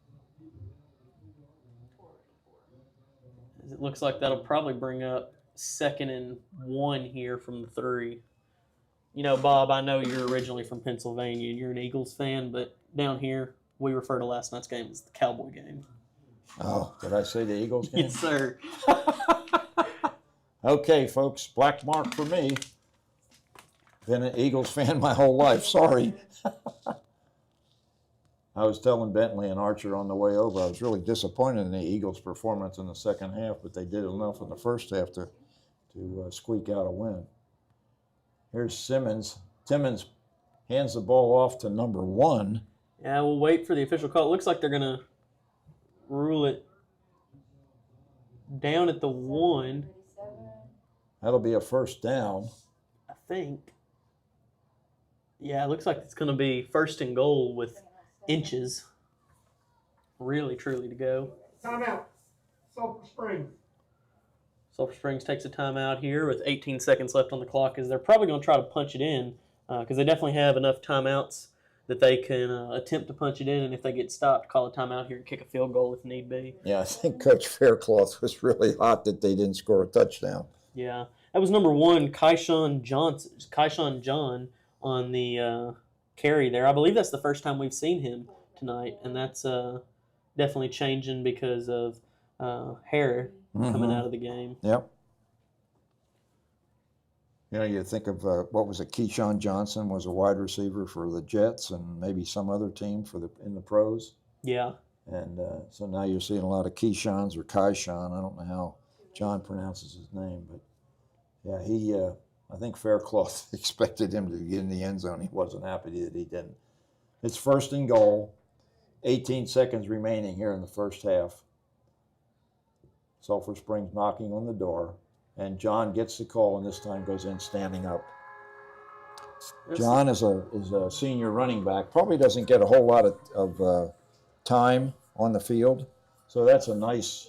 It looks like that'll probably bring up 2nd and 1 here from the 3. You know, Bob, I know you're originally from Pennsylvania and you're an Eagles fan, but down here we refer to last night's game as the Cowboy game. Oh, did I say the Eagles game? Yes, sir. Okay, folks, black mark for me. Been an Eagles fan my whole life. Sorry. I was telling Bentley and Archer on the way over, I was really disappointed in the Eagles' performance in the second half, but they did enough in the first half to squeak out a win. Here's Simmons. Timmons hands the ball off to number 1. Yeah, we'll wait for the official call. It looks like they're going to rule it down at the 1. That'll be a first down. I think. Yeah, it looks like it's going to be 1st and goal with inches. Really, truly to go. Timeout. Sulphur Springs. Sulphur Springs takes a timeout here with 18 seconds left on the clock, as they're probably going to try to punch it in because they definitely have enough timeouts that they can attempt to punch it in, and if they get stopped, call a timeout here and kick a field goal if need be. Yeah, I think Coach Faircloth was really hot that they didn't score a touchdown. Yeah, that was number 1, Kaishan John on the carry there. I believe that's the first time we've seen him tonight, and that's definitely changing because of Harris coming out of the game. Yep. You know, you think of what was it? Keyshawn Johnson was a wide receiver for the Jets and maybe some other team in the pros. Yeah. And so now you're seeing a lot of Keyshans or Kaishan. I don't know John pronounces his name, but yeah, he. I think Faircloth expected him to get in the end zone. He wasn't happy that he didn't. It's 1st and goal. 18 seconds remaining here in the first half. Sulphur Springs knocking on the door, and John gets the call, and this time goes in standing up. John is a senior running back. Probably doesn't get a whole lot of time on the field, so that's a nice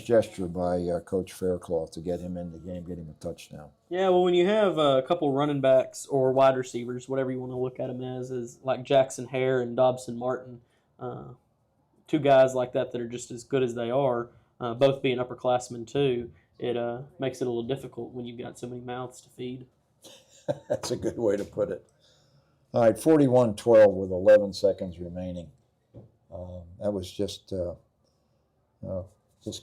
gesture by Coach Faircloth to get him in the game, get him a touchdown. Yeah, well, when you have a couple running backs or wide receivers, whatever you want to look at them as, is like Jackson Hare and Dobson Martin, two guys like that are just as good as they are, both being upperclassmen too, it makes it a little difficult when you've got so many mouths to feed. That's a good way to put it. All right, 41-12 with 11 seconds remaining. That was just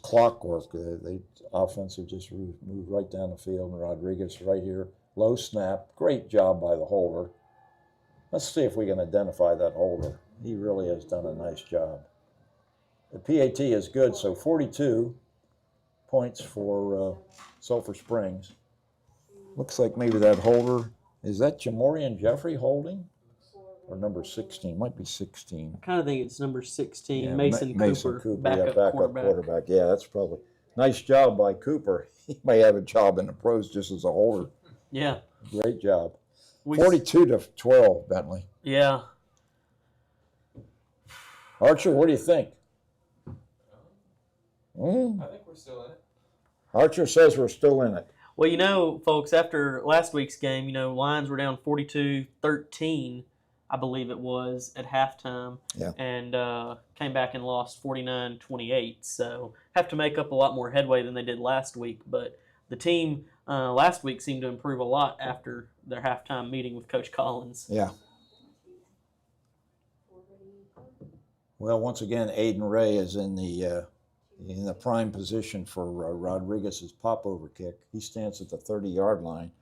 clockwork. The offensive just moved right down the field, and Rodriguez right here. Low snap. Great job by the holder. Let's see if we can identify that holder. He really has done a nice job. The PAT is good, so 42 points for Sulphur Springs. Looks like maybe that holder, is that Jamorian Jeffrey holding? Or number 16? Might be 16. I kind of think it's number 16, Yeah, Mason Cooper, backup quarterback. Yeah, that's probably nice job by Cooper. He may have a job in the pros just as a holder. Yeah. Great job. 42-12, Bentley. Yeah. Archer, what do you think? I think we're still in it. Archer says we're still in it. Well, you know, folks, after last week's game, you know, Lions were down 42-13, I believe it was, at halftime. Yeah. And came back and lost 49-28. So have to make up a lot more headway than they did last week. But the team last week seemed to improve a lot after their halftime meeting with Coach Collins. Yeah. Well, once again, Aiden Ray is in the prime position for Rodriguez's popover kick. He stands at the 30-yard line.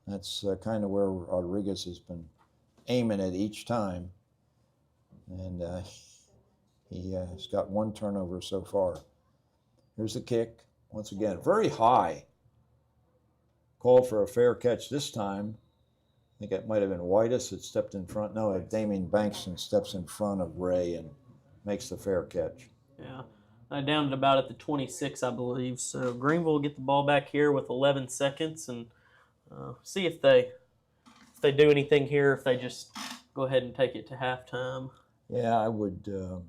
That's kind of where Rodriguez has been aiming at each time. And he has got one turnover so far. Here's the kick. Once again, very high. Called for a fair catch this time. I think it might have been Whitus that stepped in front. No, Damian Bankston steps in front of Ray and makes the fair catch. Yeah. Down at about at the 26, I believe. So Greenville will get the ball back here with 11 seconds and see if they do anything here, if they just go ahead and take it to halftime. Yeah, I would. You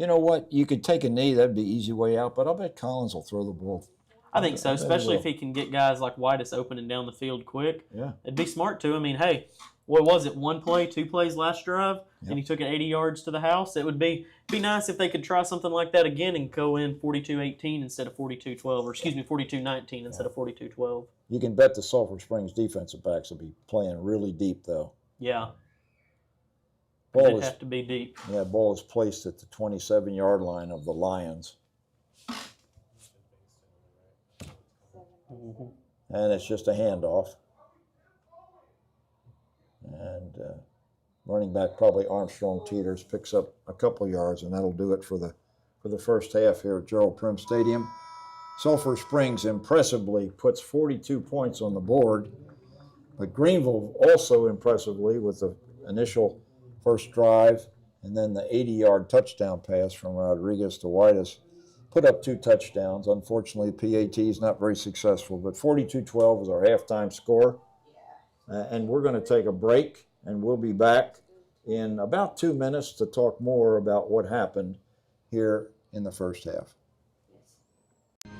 know what? You could take a knee. That'd be easy way out. But I'll bet Collins will throw the ball. I think so, especially if he can get guys like Whitus open and down the field quick. Yeah. It'd be smart to. I mean, hey, what was it, one play, two plays last drive, Yep. and he took it 80 yards to the house? It would be nice if they could try something like that again and go in 42-18 instead of 42-12, or excuse me, 42-19 instead of 42-12. You can bet the Sulphur Springs defensive backs will be playing really deep, though. Yeah. Ball It'd is, have to be deep. yeah, ball is placed at the 27-yard line of the Lions. Mm-hmm. And it's just a handoff. And running back probably Armstrong Teeters picks up a couple yards, and that'll do it for the first half here at Gerald Prim Stadium. Sulphur Springs impressively puts 42 points on the board, but Greenville also impressively with the initial first drive and then the 80-yard touchdown pass from Rodriguez to Whitus put up two touchdowns. Unfortunately, PAT is not very successful, but 42-12 is our halftime score. And we're going to take a break, and we'll be back in about 2 minutes to talk more about what happened here in the first half.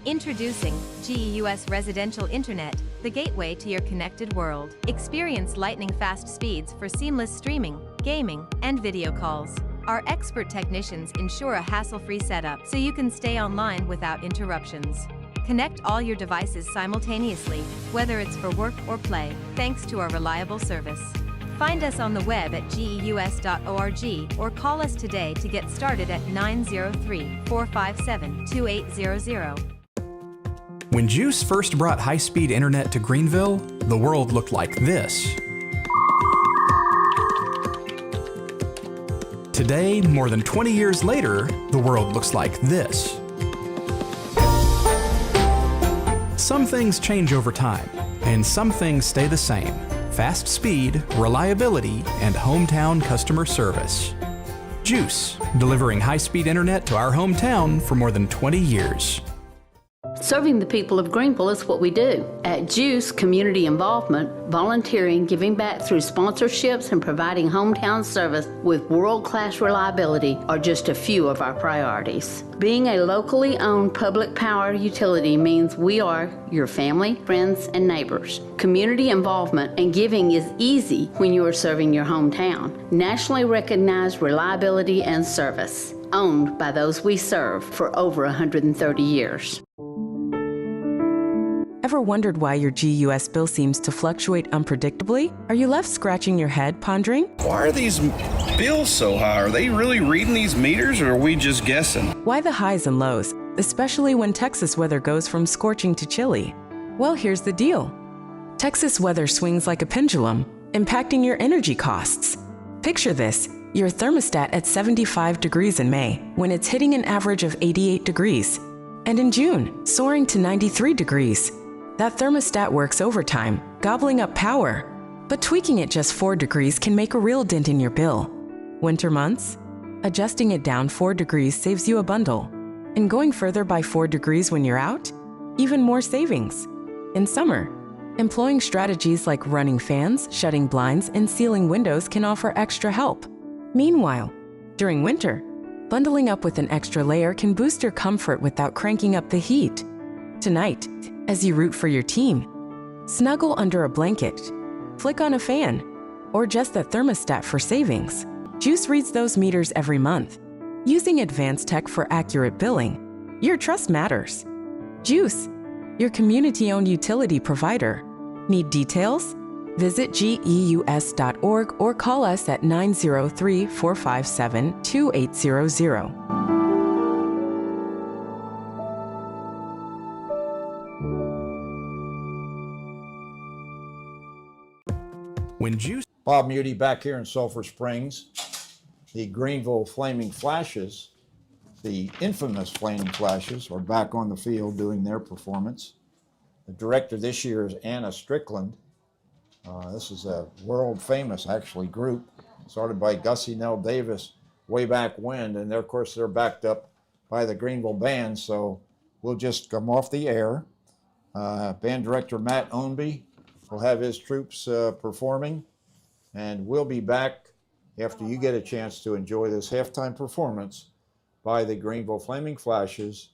Introducing GEUS Residential Internet, the gateway to your connected world. Experience lightning-fast speeds for seamless streaming, gaming, and video calls. Our expert technicians ensure a hassle-free setup so you can stay online without interruptions. Connect all your devices simultaneously, whether it's for work or play, thanks to our reliable service. Find us on the web at geus.org or call us today to get started at 903-457-2800. When GEUS first brought high-speed internet to Greenville, the world looked like this. Today, more than 20 years later, the world looks like this. Some things change over time, and some things stay the same. Fast speed, reliability, and hometown customer service. GEUS, delivering high-speed internet to our hometown for more than 20 years. Serving the people of Greenville is what we do. At GEUS, community involvement, volunteering, giving back through sponsorships, and providing hometown service with world-class reliability are just a few of our priorities. Being a locally owned public power utility means we are your family, friends, and neighbors. Community involvement and giving is easy when you are serving your hometown. Nationally recognized reliability and service, owned by those we serve for over 130 years. Ever wondered why your GEUS bill seems to fluctuate unpredictably? Are you left scratching your head pondering? Why are these bills so high? Are they really reading these meters or are we just guessing? Why the highs and lows, especially when Texas weather goes from scorching to chilly? Well, here's the deal. Texas weather swings like a pendulum, impacting your energy costs. Picture this, your thermostat at 75 degrees in May, when it's hitting an average of 88 degrees. And in June, soaring to 93 degrees. That thermostat works overtime, gobbling up power. But tweaking it just 4 degrees can make a real dent in your bill. Winter months? Adjusting it down 4 degrees saves you a bundle. And going further by 4 degrees when you're out? Even more savings. In summer, employing strategies like running fans, shutting blinds, and sealing windows can offer extra help. Meanwhile, during winter, bundling up with an extra layer can boost your comfort without cranking up the heat. Tonight, as you root for your team, snuggle under a blanket, flick on a fan, or just the thermostat for savings. GEUS reads those meters every month. Using advanced tech for accurate billing, your trust matters. GEUS, your community-owned utility provider. Need details? Visit GEUS.org or call us at 903-457-2800. When GEUS Bob Muty back here in Sulphur Springs. The Greenville Flaming Flashes, the infamous Flaming Flashes, are back on the field doing their performance. The director this year is Anna Strickland. This is a world famous, actually, group started by Gussie Nell Davis way back when, and of course they're backed up by the Greenville band, so we'll just come off the air. Band director Matt Ownby will have his troops performing, and we'll be back after you get a chance to enjoy this halftime performance by the Greenville Flaming Flashes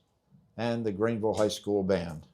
and the Greenville High School Band.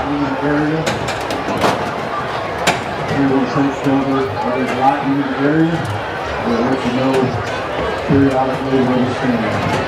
unit area. We're going to take cover of the light unit area. We'll let you know periodically where we stand.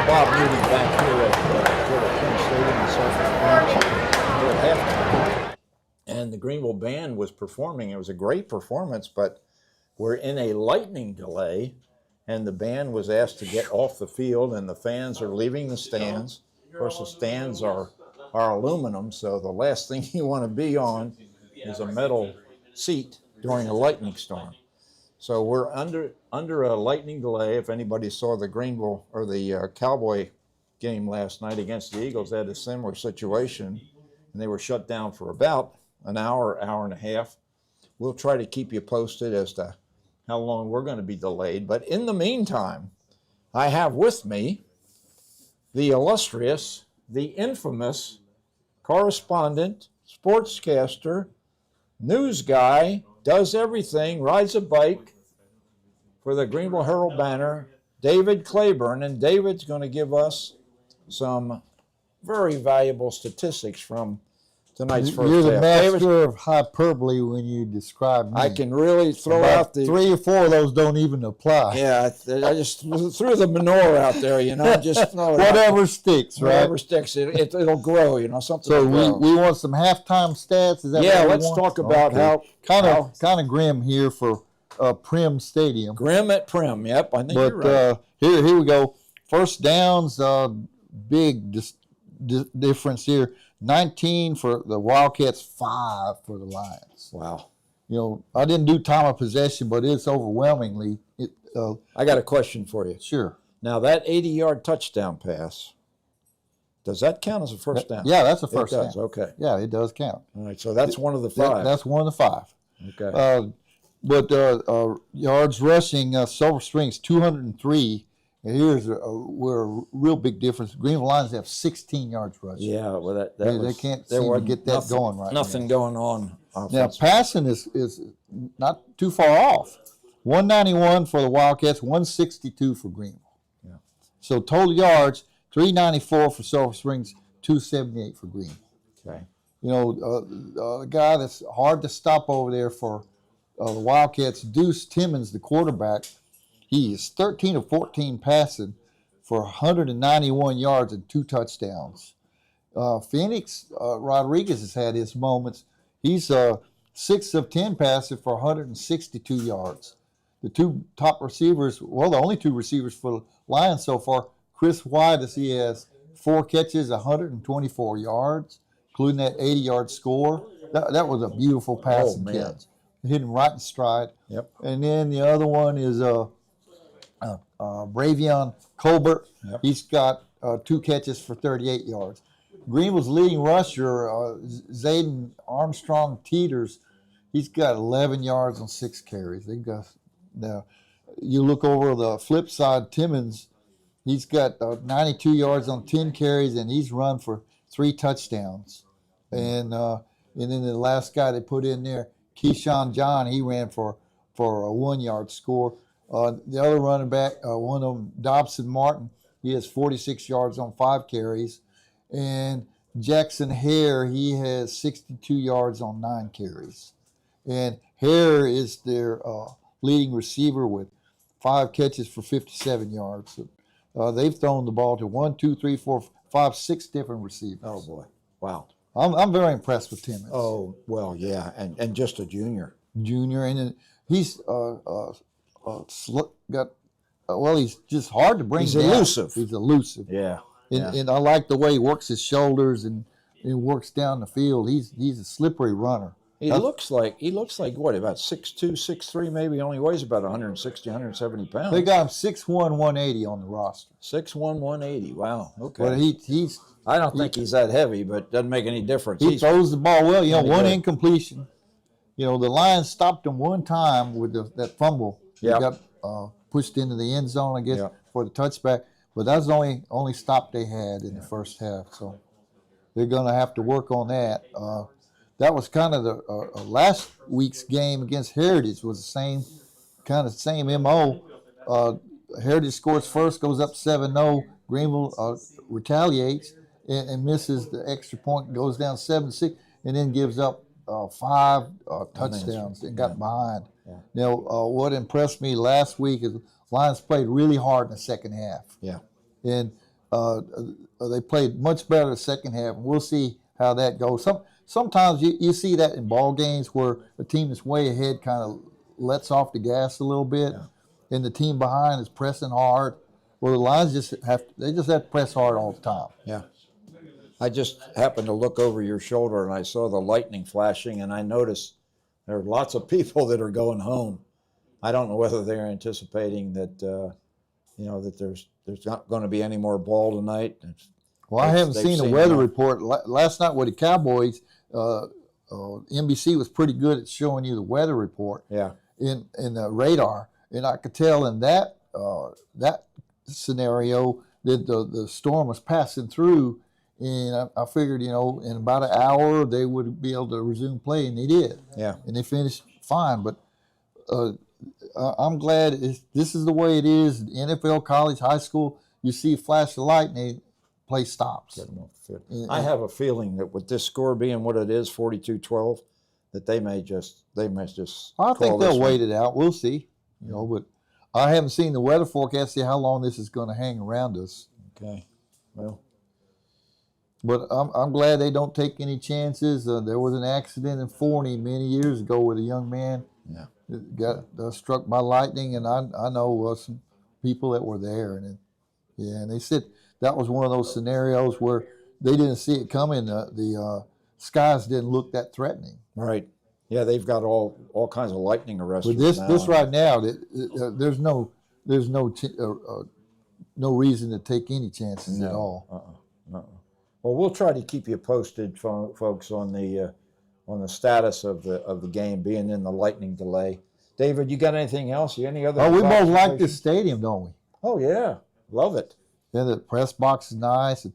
Bob Moody back here at Prince Stadium in Sulphur Springs at halftime. And the Greenville band was performing. It was a great performance, but we're in a lightning delay, and the band was asked to get off the field, and the fans are leaving the stands. Of course, the stands are aluminum, so the last thing you want to be on is a metal seat during a lightning storm. So we're under a lightning delay. If anybody saw the Greenville or the Cowboy game last night against the Eagles, they had a similar situation, and they were shut down for about an hour, hour and a half. We'll try to keep you posted as to how long we're going to be delayed. But in the meantime, I have with me the illustrious, the infamous correspondent, sportscaster, news guy, does everything, rides a bike for the Greenville Herald Banner, David Claiborne. And David's going to give us some very valuable statistics from tonight's first You're the half. master of hyperbole when you describe me. I can really throw About out the... 3 or 4 of those don't even apply. Yeah, I just threw the manure out there, you know, just throw it Whatever out. sticks, right? Whatever sticks, it'll grow, you know, something So will grow. we want some halftime stats? Is that Yeah, what we let's want? talk about how Kind of grim here for Prim Stadium. Grim at Prim, yep, I think But you're right. here we go. First downs, big difference here. 19 for the Wildcats, 5 for the Lions. Wow. You know, I didn't do time of possession, but it's overwhelmingly. I got a question for you. Sure. Now, that 80-yard touchdown pass, does that count as a first down? Yeah, that's a first down. It does, okay. Yeah, it does count. All right, so that's one of the 5. That's one of the 5. Okay. But yards rushing, Sulphur Springs, 203. And here's where a real big difference. Greenville Lions have 16 yards rushing. Yeah, well, they can't seem to get that going right now. Nothing going on. Now, passing is not too far off. 191 for the Wildcats, 162 for Greenville. Yeah. So total yards, 394 for Sulphur Springs, 278 for Greenville. Okay. You know, a guy that's hard to stop over there for the Wildcats, Deuce Timmons, the quarterback, he is 13 of 14 passing for 191 yards and 2 touchdowns. Phoenix Rodriguez has had his moments. He's 6 of 10 passing for 162 yards. The 2 top receivers, well, the only 2 receivers for the Lions so far, Chris White, as he has 4 catches, 124 yards, including that 80-yard score. That was a beautiful passing catch. Hit him right in stride. Yep. And then the other one is Bravion Colbert. Yep. He's got 2 catches for 38 yards. Greenville's leading rusher, Zayden Armstrong Teeters, he's got 11 yards on 6 carries. They got now. You look over the flip side, Timmons, he's got 92 yards on 10 carries, and he's run for 3 touchdowns. And then the last guy they put in there, Keyshawn John, he ran for a 1-yard score. The other running back, one of them, Dobson Martin, he has 46 yards on 5 carries. And Jackson Hare, he has 62 yards on 9 carries. And Hare is their leading receiver with 5 catches for 57 yards. They've thrown the ball to 1, 2, 3, 4, 5, 6 different receivers. Oh boy! Wow. I'm very impressed with Timmons. Oh well, yeah, and just a junior. Junior, and then he's got. Well, he's just hard to bring He's down. elusive. He's elusive. Yeah. And I like the way he works his shoulders and works down the field. He's a slippery runner. He looks like what, about 6'2", 6'3", maybe. Only weighs about 160, 170 pounds. They got him 6'1", 180 on the roster. 6'1", 180. Wow. Okay. But he's. I don't think he's that heavy, but doesn't make any difference. He throws the ball well. One good. incompletion. The Lions stopped him one time with that fumble. He got pushed into the end zone, I guess, for the touchback. But that's the only stop they had in the first half. So they're going to have to work on that. That was kind of the last week's game against Heritage was the same MO. Heritage scores first, goes up 7-0. Greenville retaliates and misses the extra point, goes down 7-6, and then gives up 5 touchdowns and got behind. Yeah. Now, what impressed me last week is Lions played really hard in the second half. Yeah. And they played much better the second half. And we'll see how that goes. Sometimes you see that in ball games where a team that's way ahead kind of lets off the gas a little bit, and the team behind is pressing hard. Well, the Lions just have to press hard all the time. Yeah. I just happened to look over your shoulder and I saw the lightning flashing, and I noticed there are lots of people that are going home. I don't know whether they're anticipating that that there's not going to be any more ball tonight. Well, I haven't seen the weather report. Last night with the Cowboys, NBC was pretty good at showing you the weather report. Yeah. In the radar, and I could tell in that scenario that the storm was passing through, and I figured in about an hour they would be able to resume play, and they did. Yeah. And they finished fine, but I'm glad this is the way it is. NFL, college, high school, you see a flash of lightning, play stops. Get them off the field. I have a feeling that with this score being what it is, 42-12, that they may just. I think they'll wait it out. We'll see. But I haven't seen the weather forecast. See how long this is going to hang around us. Okay. Well. But I'm glad they don't take any chances. There was an accident in Forney many years ago with a young man. Yeah. Got struck by lightning, and I know some people that were there, and they said that was one of those scenarios where they didn't see it coming. The skies didn't look that threatening. Right. Yeah, they've got all kinds of lightning arresters. But this right now, there's no reason to take any chances at all. Well, we'll try to keep you posted, folks, on the status of the game being in the lightning delay. David, you got anything else? Any other? Oh, we both like this stadium, don't we? Oh yeah, love it. Yeah, the press box is nice.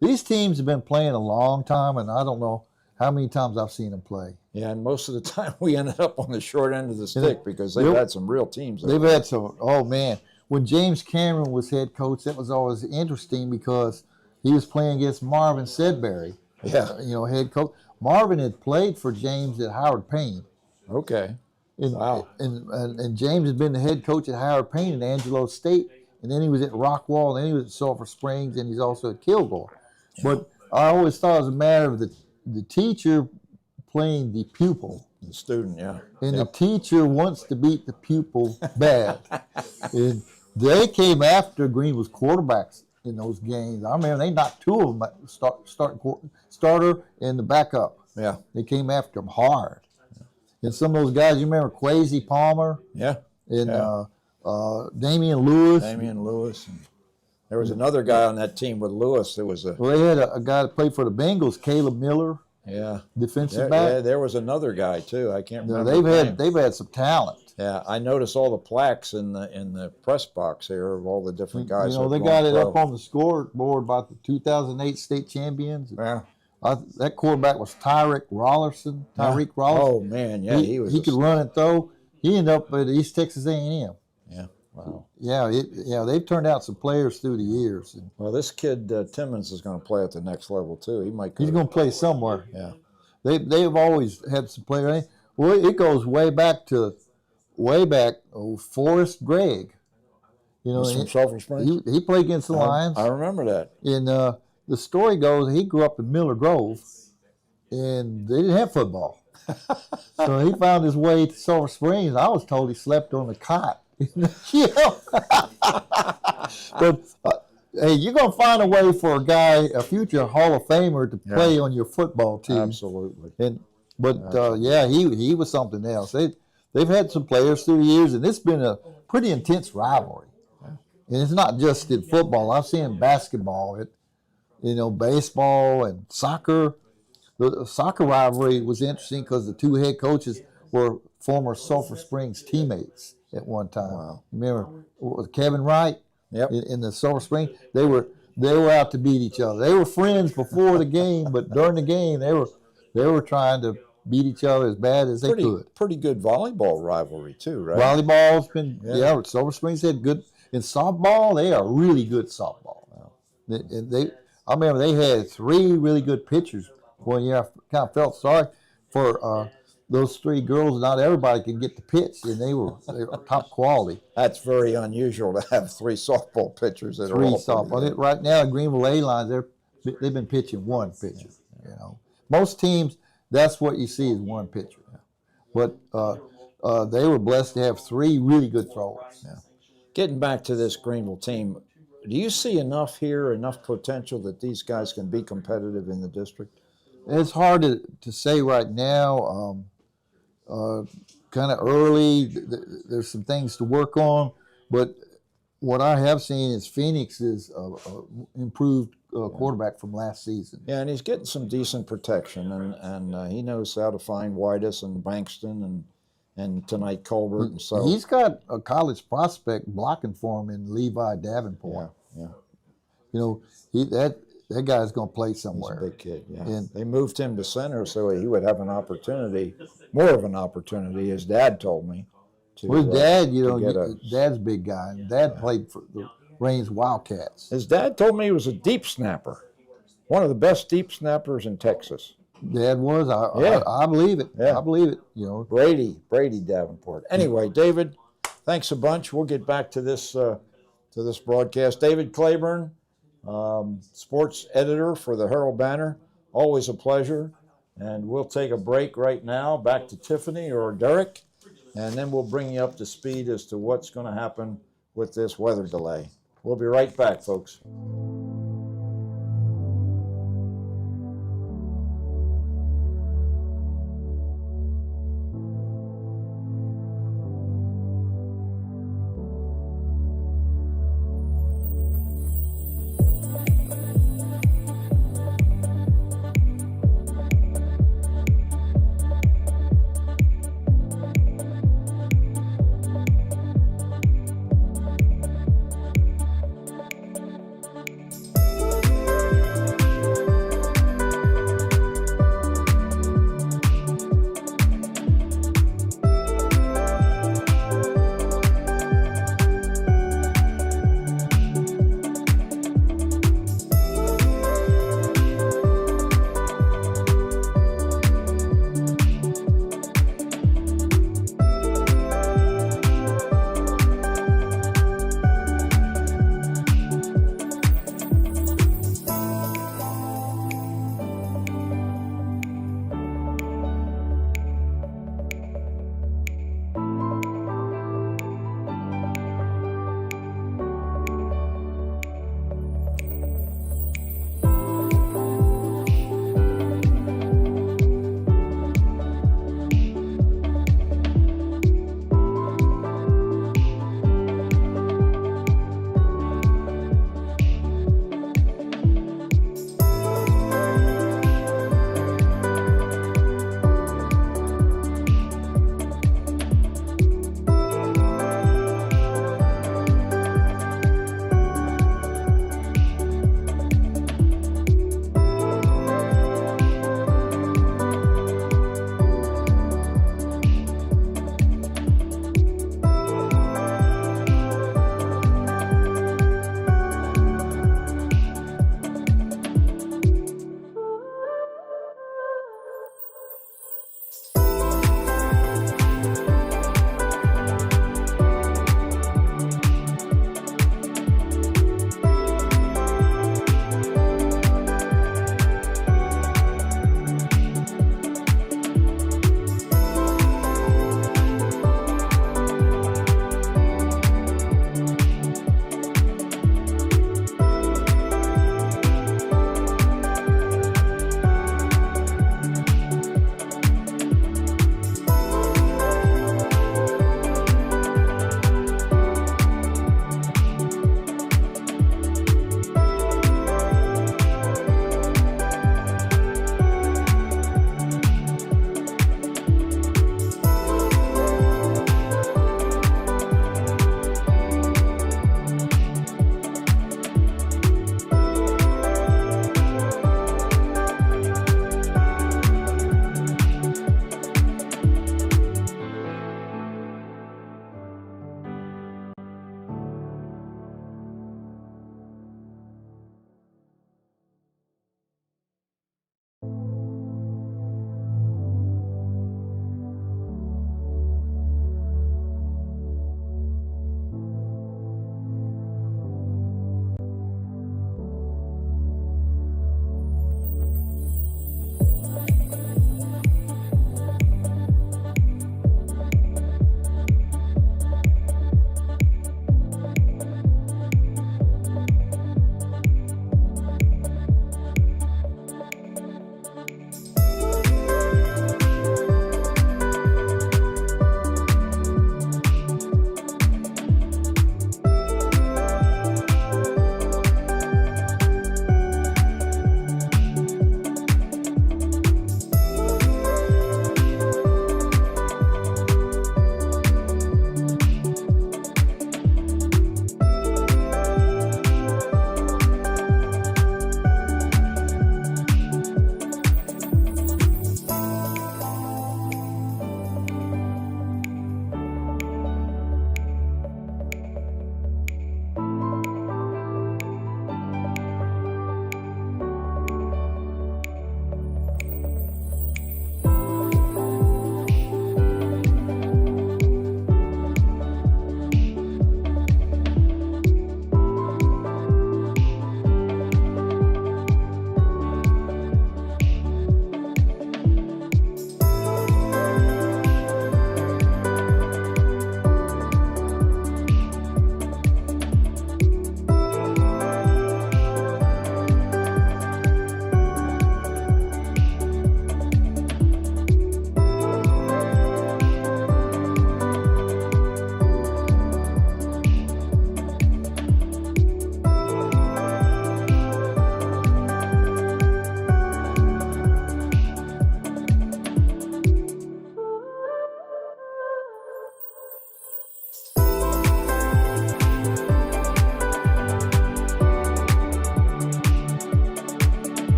These teams have been playing a long time, and I don't know how many times I've seen them play. Yeah, and most of the time we ended up on the short end of the stick because they've had some real teams. They've had some. Oh man, when James Cameron was head coach, that was always interesting because he was playing against Marvin Sedbury. Yeah, head coach. Marvin had played for James at Howard Payne. Okay. Wow. And James had been the head coach at Howard Payne in Angelo State, and then he was at Rockwall, and then he was at Sulphur Springs, and he's also at Kilgore. But I always thought it was a matter of the teacher playing the pupil. The student, yeah. And the teacher wants to beat the pupil bad. And they came after Greenville's quarterbacks in those games. I remember they knocked 2 of them, starter and the backup. Yeah. They came after them hard. And some of those guys, you remember Kwesi Palmer? Yeah. And Damian Lewis. Damian Lewis. There was another guy on that team with Lewis. There was Well, they had a guy that played for the Bengals, Caleb Miller. Yeah, defensive back. Yeah, there was another guy too. I can't remember. They've had some talent. Yeah, I noticed all the plaques in the press box here of all the different guys. You know, they got it up on the scoreboard about the 2008 state champions. Yeah, that quarterback was Tyreek Rollerson. Oh man, yeah, he could run and throw. He ended up at East Texas A&M. Yeah. Wow. Yeah, they've turned out some players through the years. Well, this kid Timmons is going to play at the next level too. He's going to play somewhere. Yeah, they've always had some players. Well, it goes way back. Forrest Gregg. You know, from Sulphur Springs. He played against the Lions. I remember that. And the story goes he grew up in Miller Grove, and they didn't have football, so he found his way to Sulphur Springs. I was told he slept on the cot. But hey, you're gonna find a way for a future Hall of Famer to play on your football team. Absolutely. He was something else. They've had some players through the years, and it's been a pretty intense rivalry. And it's not just in football. I've seen basketball, baseball and soccer. The soccer rivalry was interesting because the two head coaches were former Sulphur Springs teammates at one time. Wow. Remember Kevin Wright? Yep. In the Sulphur Springs, they were out to beat each other. They were friends before the game, but during the game, they were trying to beat each other as bad as they could. Pretty good volleyball rivalry too, right? Volleyball's been Sulphur Springs had good in softball. They are really good softball. Wow. I remember they had 3 really good pitchers. One year I kind of felt sorry for those 3 girls. Not everybody can get the pitch, and they were top quality. That's very unusual to have 3 softball pitchers that 3 are all softball. Right now, Greenville Lions, they've been pitching 1 pitcher. You know, most teams that's what you see is 1 pitcher. But they were blessed to have 3 really good throwers. Yeah. Getting back to this Greenville team, do you see enough potential that these guys can be competitive in the district? It's hard to say right now. Kind of early. There's some things to work on, but what I have seen is Phoenix is improved quarterback from last season. Yeah, and he's getting some decent protection, and he knows how to find Whitus and Bankston and tonight Colbert. And so he's got a college prospect blocking for him in Levi Davenport. Yeah. You know, that guy's going to play somewhere. He's a big kid. Yeah. And they moved him to center so he would have an opportunity, more of an opportunity. His dad told me. His dad, Dad's a big guy. And Dad played for the Rains Wildcats. His dad told me he was a deep snapper, one of the best deep snappers in Texas. Dad was. I believe it. Yeah. I believe it. You know, Brady Davenport. Anyway, David, thanks a bunch. We'll get back to this broadcast. David Claiborne, sports editor for the Herald Banner. Always a pleasure. And we'll take a break right now. Back to Tiffany or Derek, and then we'll bring you up to speed as to what's going to happen with this weather delay. We'll be right back, folks.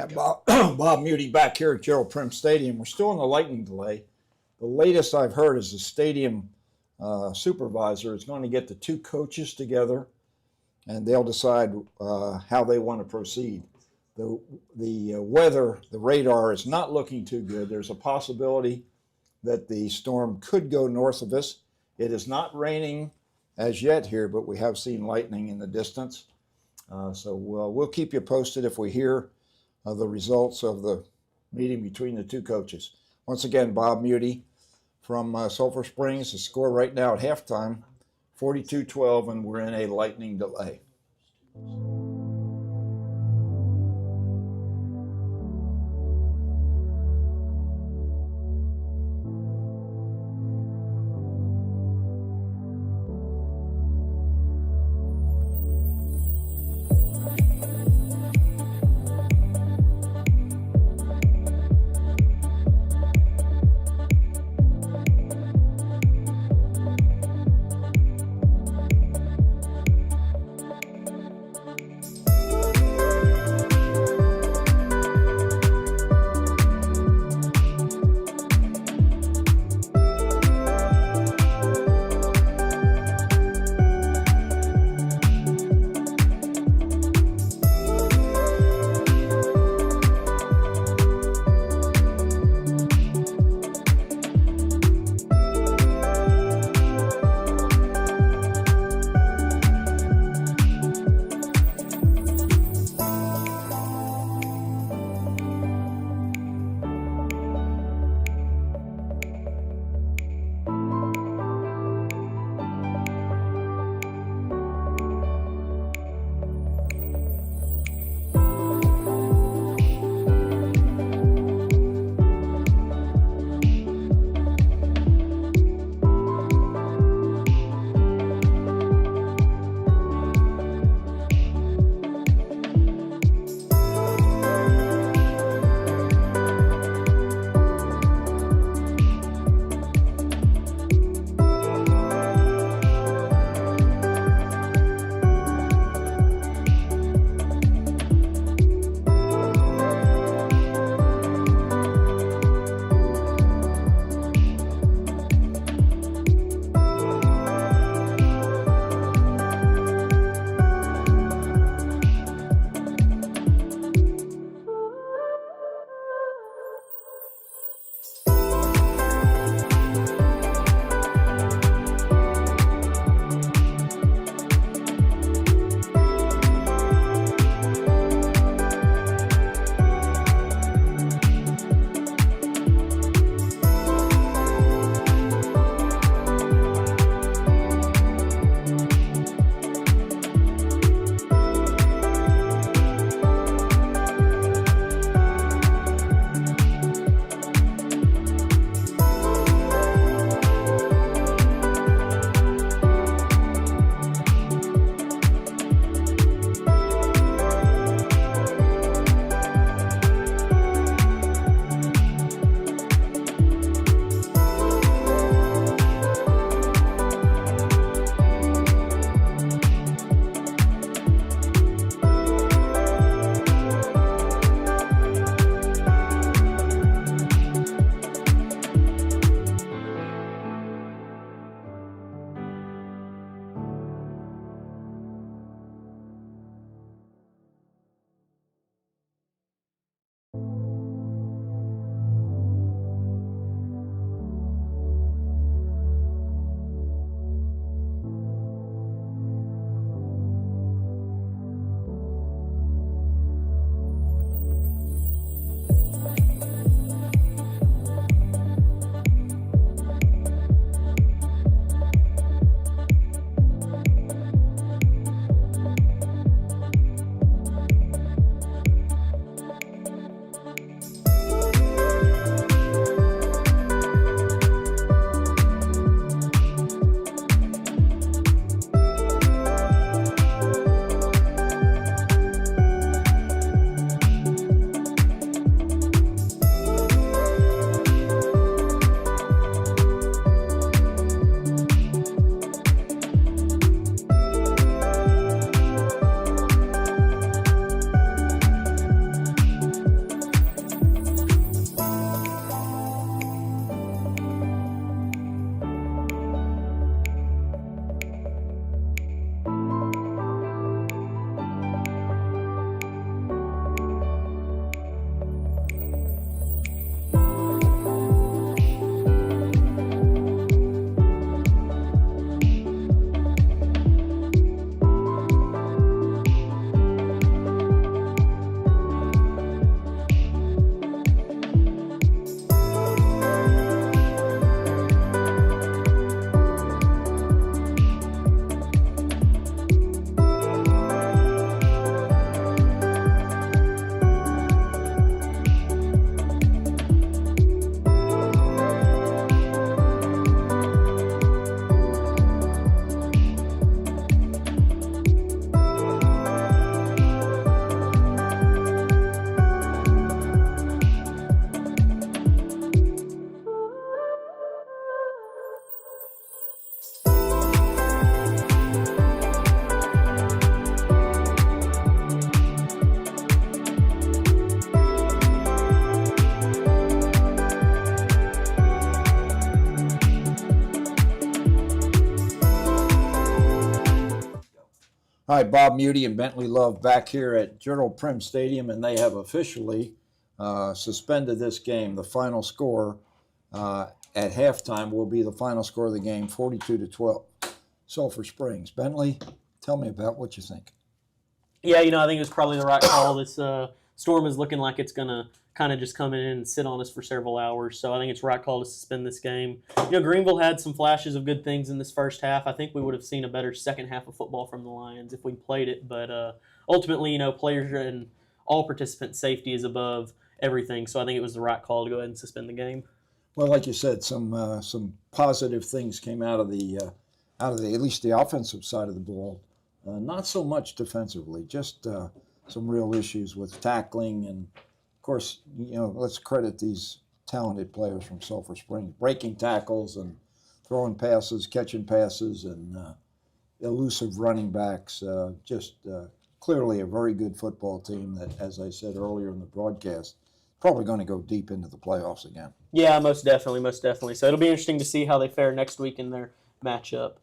Bob Muty back here at Gerald Prim Stadium. We're still in the lightning delay. The latest I've heard is the stadium supervisor is going to get the two coaches together, and they'll decide how they want to proceed. The weather, the radar is not looking too good. There's a possibility that the storm could go north of us. It is not raining as yet here, but we have seen lightning in the distance. So we'll keep you posted if we hear the results of the meeting between the two coaches. Once again, Bob Muty from Sulphur Springs. The score right now at halftime, 42-12, and we're in a lightning delay. Hi, Bob Muty and Bentley Love back here at Gerald Prim Stadium, and they have officially suspended this game. The final score at halftime will be the final score of the game, 42-12, Sulphur Springs. Bentley, tell me about what you think. Yeah, I think it was probably the right call. This storm is looking like it's going to kind of just come in and sit on us for several hours. So I think it's the right call to suspend this game. Greenville had some flashes of good things in this first half. I think we would have seen a better second half of football from the Lions if we played it. But ultimately, players and all participants' safety is above everything. So I think it was the right call to go ahead and suspend the game. Well, like you said, some positive things came out of the at least the offensive side of the ball. Not so much defensively, just some real issues with tackling and. Of course, let's credit these talented players from Sulphur Springs, breaking tackles and throwing passes, catching passes, and elusive running backs. Clearly a very good football team that, as I said earlier in the broadcast, probably going to go deep into the playoffs again. Yeah, most definitely. So it'll be interesting to see how they fare next week in their matchup.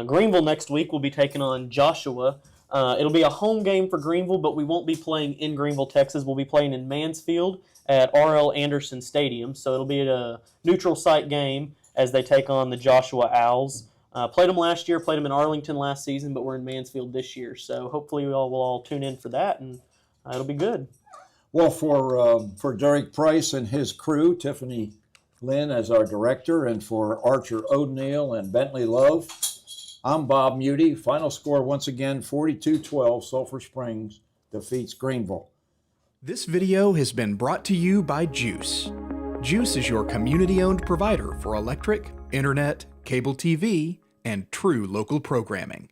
Greenville next week will be taking on Joshua. It'll be a home game for Greenville, but we won't be playing in Greenville, Texas. We'll be playing in Mansfield at R.L. Anderson Stadium. So it'll be a neutral site game as they take on the Joshua Owls. Played them last year, played them in Arlington last season, but we're in Mansfield this year. So hopefully we'll all tune in for that, and it'll be good. Well, for Derek Price and his crew, Tiffany Lynn as our director, and for Archer O'Neill and Bentley Love, I'm Bob Muty. Final score once again, 42-12, Sulphur Springs defeats Greenville. This video has been brought to you by GEUS. GEUS is your community-owned provider for electric, internet, cable TV, and true local programming.